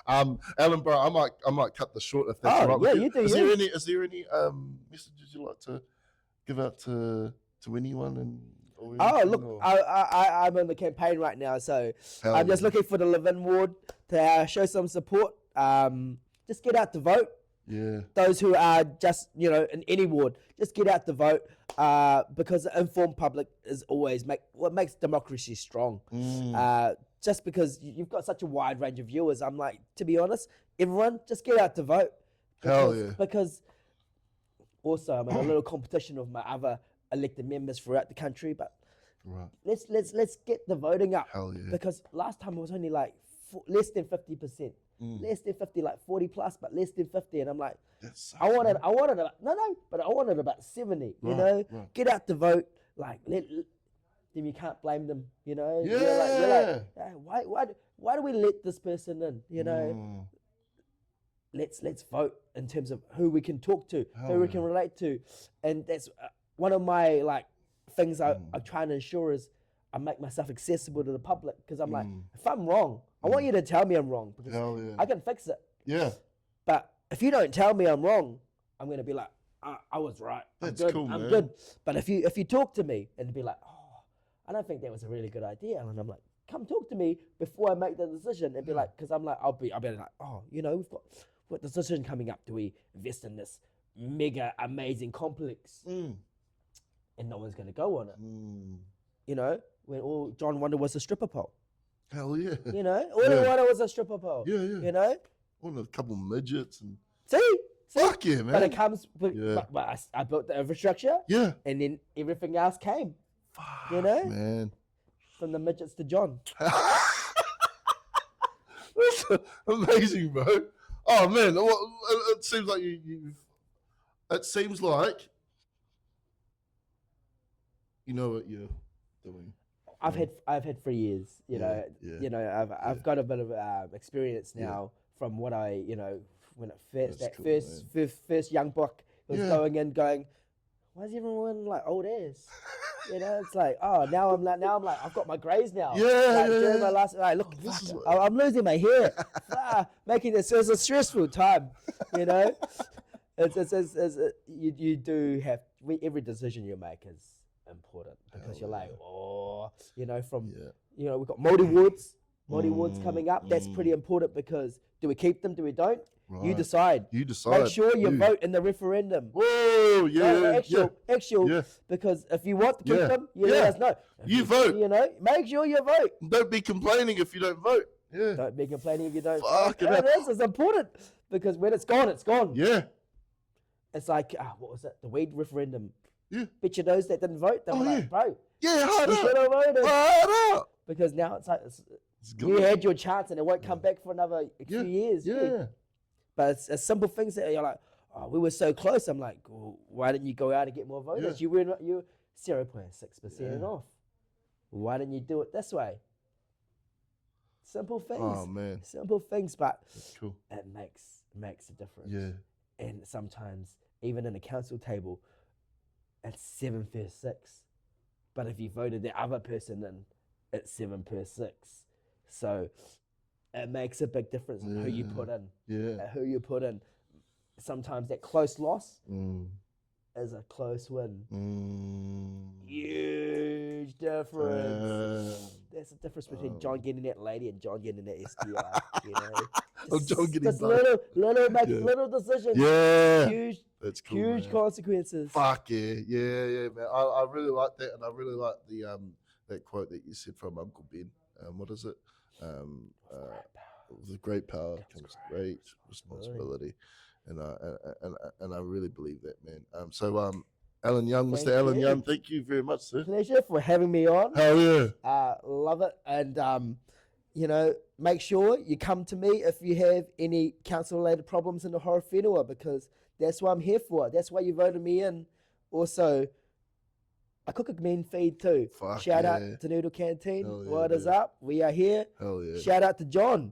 Speaker 1: Alan, bro, I might cut this short if that's
Speaker 4: Oh,
Speaker 1: all right.
Speaker 4: yeah,
Speaker 1: with
Speaker 4: you do,
Speaker 1: Is
Speaker 4: yeah.
Speaker 1: there any messages you'd like to give out to anyone or
Speaker 4: Oh,
Speaker 1: anything,
Speaker 4: look,
Speaker 1: or-
Speaker 4: I'm on the campaign right now, so
Speaker 1: Hell
Speaker 4: I'm just
Speaker 1: yeah.
Speaker 4: looking for the Levin ward to show some support. Just get out to vote.
Speaker 1: Yeah.
Speaker 4: Those who are just, in any ward, just get out to vote because the informed public is always what makes democracy strong. Just because you've got such a wide range of viewers, I'm like, to be honest, everyone, just get out to vote.
Speaker 1: Hell yeah.
Speaker 4: Because also I'm in a little competition with my other elected members throughout the country, but
Speaker 1: Right.
Speaker 4: let's get the voting up.
Speaker 1: Hell yeah.
Speaker 4: Because last time it was only like less than 50%. Less than 50, like 40 plus, but less than 50. And I'm like,
Speaker 1: That sucks,
Speaker 4: I wanted
Speaker 1: man.
Speaker 4: but I wanted about 70,
Speaker 1: Right.
Speaker 4: Get out to vote. Like, then you can't blame them,
Speaker 1: Yeah.
Speaker 4: You're like, hey, why do we let this person in, Let's vote in terms of who we can talk to, who we can relate to. And that's one of my, things I'm trying to ensure is I make myself accessible to the public, because I'm like, if I'm wrong, I want you to tell me I'm wrong, because
Speaker 1: Hell yeah.
Speaker 4: I can fix it.
Speaker 1: Yeah.
Speaker 4: But if you don't tell me I'm wrong, I'm gonna be like, I was right.
Speaker 1: That's
Speaker 4: I'm good.
Speaker 1: cool,
Speaker 4: I'm
Speaker 1: man.
Speaker 4: good. But if you talk to me and be like, oh, I don't think that was a really good idea, and I'm like, come talk to me before I make the decision, and be like, because I'm like, I'll be like, oh, we've got the decision coming up. Do we invest in this mega amazing complex? And no one's gonna go on it. When all John wanted was a stripper pole.
Speaker 1: Hell yeah.
Speaker 4: All he wanted was a stripper pole.
Speaker 1: Yeah. One of a couple midgets and
Speaker 4: See?
Speaker 1: fuck yeah, man.
Speaker 4: But it comes with,
Speaker 1: Yeah.
Speaker 4: but I built the infrastructure,
Speaker 1: Yeah.
Speaker 4: and then everything else came,
Speaker 1: Fuck, man.
Speaker 4: from the midgets to John.
Speaker 1: That's amazing, bro. Oh man, it seems like you've. It seems like you know what you're doing.
Speaker 4: I've had 3 years, I've got a bit of experience now from what I, when it first young buck was going, why is everyone like old ass? It's like, oh, now I'm like, I've got my grays now. During my last, look, I'm losing my hair. Making this, it's a stressful time, It's you do have, every decision you make is important, because you're like, we've got multi wards coming up. That's pretty important, because do we keep them? Do we don't?
Speaker 1: Right.
Speaker 4: You decide. Make sure you vote in the referendum.
Speaker 1: Whoa,
Speaker 4: Actual, because if you want to keep them, let us know.
Speaker 1: You vote.
Speaker 4: Make sure you vote.
Speaker 1: Don't be complaining if you don't vote. Yeah.
Speaker 4: Don't be complaining if you don't
Speaker 1: Fuck
Speaker 4: vote.
Speaker 1: it up.
Speaker 4: It's important, because when it's gone, it's gone.
Speaker 1: Yeah.
Speaker 4: It's like, what was it? The weed referendum.
Speaker 1: Yeah.
Speaker 4: Bet you those that didn't vote, they were like, bro,
Speaker 1: Yeah, hard
Speaker 4: you
Speaker 1: up.
Speaker 4: should have voted.
Speaker 1: Hard up.
Speaker 4: Because now it's like,
Speaker 1: It's
Speaker 4: you
Speaker 1: good.
Speaker 4: had your chance and it won't come back for another few years.
Speaker 1: Yeah.
Speaker 4: But it's simple things that you're like, oh, we were so close. I'm like, well, why didn't you go out and get more voters?
Speaker 1: Yeah.
Speaker 4: You're 0.6% off. Why didn't you do it this way? Simple things.
Speaker 1: Oh man,
Speaker 4: Simple things, but
Speaker 1: that's cool.
Speaker 4: it makes a difference.
Speaker 1: Yeah.
Speaker 4: And sometimes, even in a council table, it's 7 per 6. But if you voted the other person in, it's 7 per 6. So it makes a big difference in who you put in.
Speaker 1: Yeah.
Speaker 4: Who you put in. Sometimes that close loss
Speaker 1: Mm.
Speaker 4: is a close win.
Speaker 1: Mm.
Speaker 4: Huge difference. There's a difference between John getting that lady and John getting that STI.
Speaker 1: John getting
Speaker 4: just
Speaker 1: both.
Speaker 4: little decisions.
Speaker 1: Yeah.
Speaker 4: Huge,
Speaker 1: That's cool.
Speaker 4: huge
Speaker 1: man.
Speaker 4: consequences.
Speaker 1: Fuck yeah, man. I really like that, and I really like the that quote that you said from Uncle Ben. What is it? With great power comes great responsibility. and I really believe that, man. So Alan Young,
Speaker 4: Thank
Speaker 1: Mr. Alan
Speaker 4: you.
Speaker 1: Young, thank you very much, sir.
Speaker 4: Pleasure for having me on.
Speaker 1: Hell yeah.
Speaker 4: Love it. And, you know, make sure you come to me if you have any council-related problems in the horror whenua, because that's what I'm here for. That's why you voted me in. Also, I cook a mean feed too.
Speaker 1: Fuck
Speaker 4: Shout out
Speaker 1: yeah.
Speaker 4: to Noodle Canteen.
Speaker 1: Hell yeah,
Speaker 4: What is
Speaker 1: man.
Speaker 4: up? We are here.
Speaker 1: Hell yeah.
Speaker 4: Shout out to John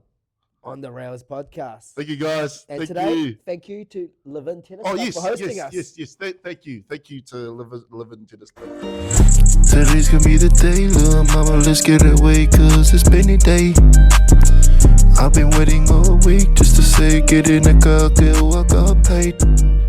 Speaker 4: on the Rails podcast.
Speaker 1: Thank you, guys.
Speaker 4: And
Speaker 1: Thank
Speaker 4: today,
Speaker 1: you.
Speaker 4: thank you to Levin Tennis
Speaker 1: Oh,
Speaker 4: for
Speaker 1: yes,
Speaker 4: hosting
Speaker 1: yes,
Speaker 4: us.
Speaker 1: yes. Thank you to Levin Tennis.
Speaker 2: Today's gonna be the day, little mama, let's get away, cause it's been a day. I've been waiting all week just to say, get in the car, girl, I got paid.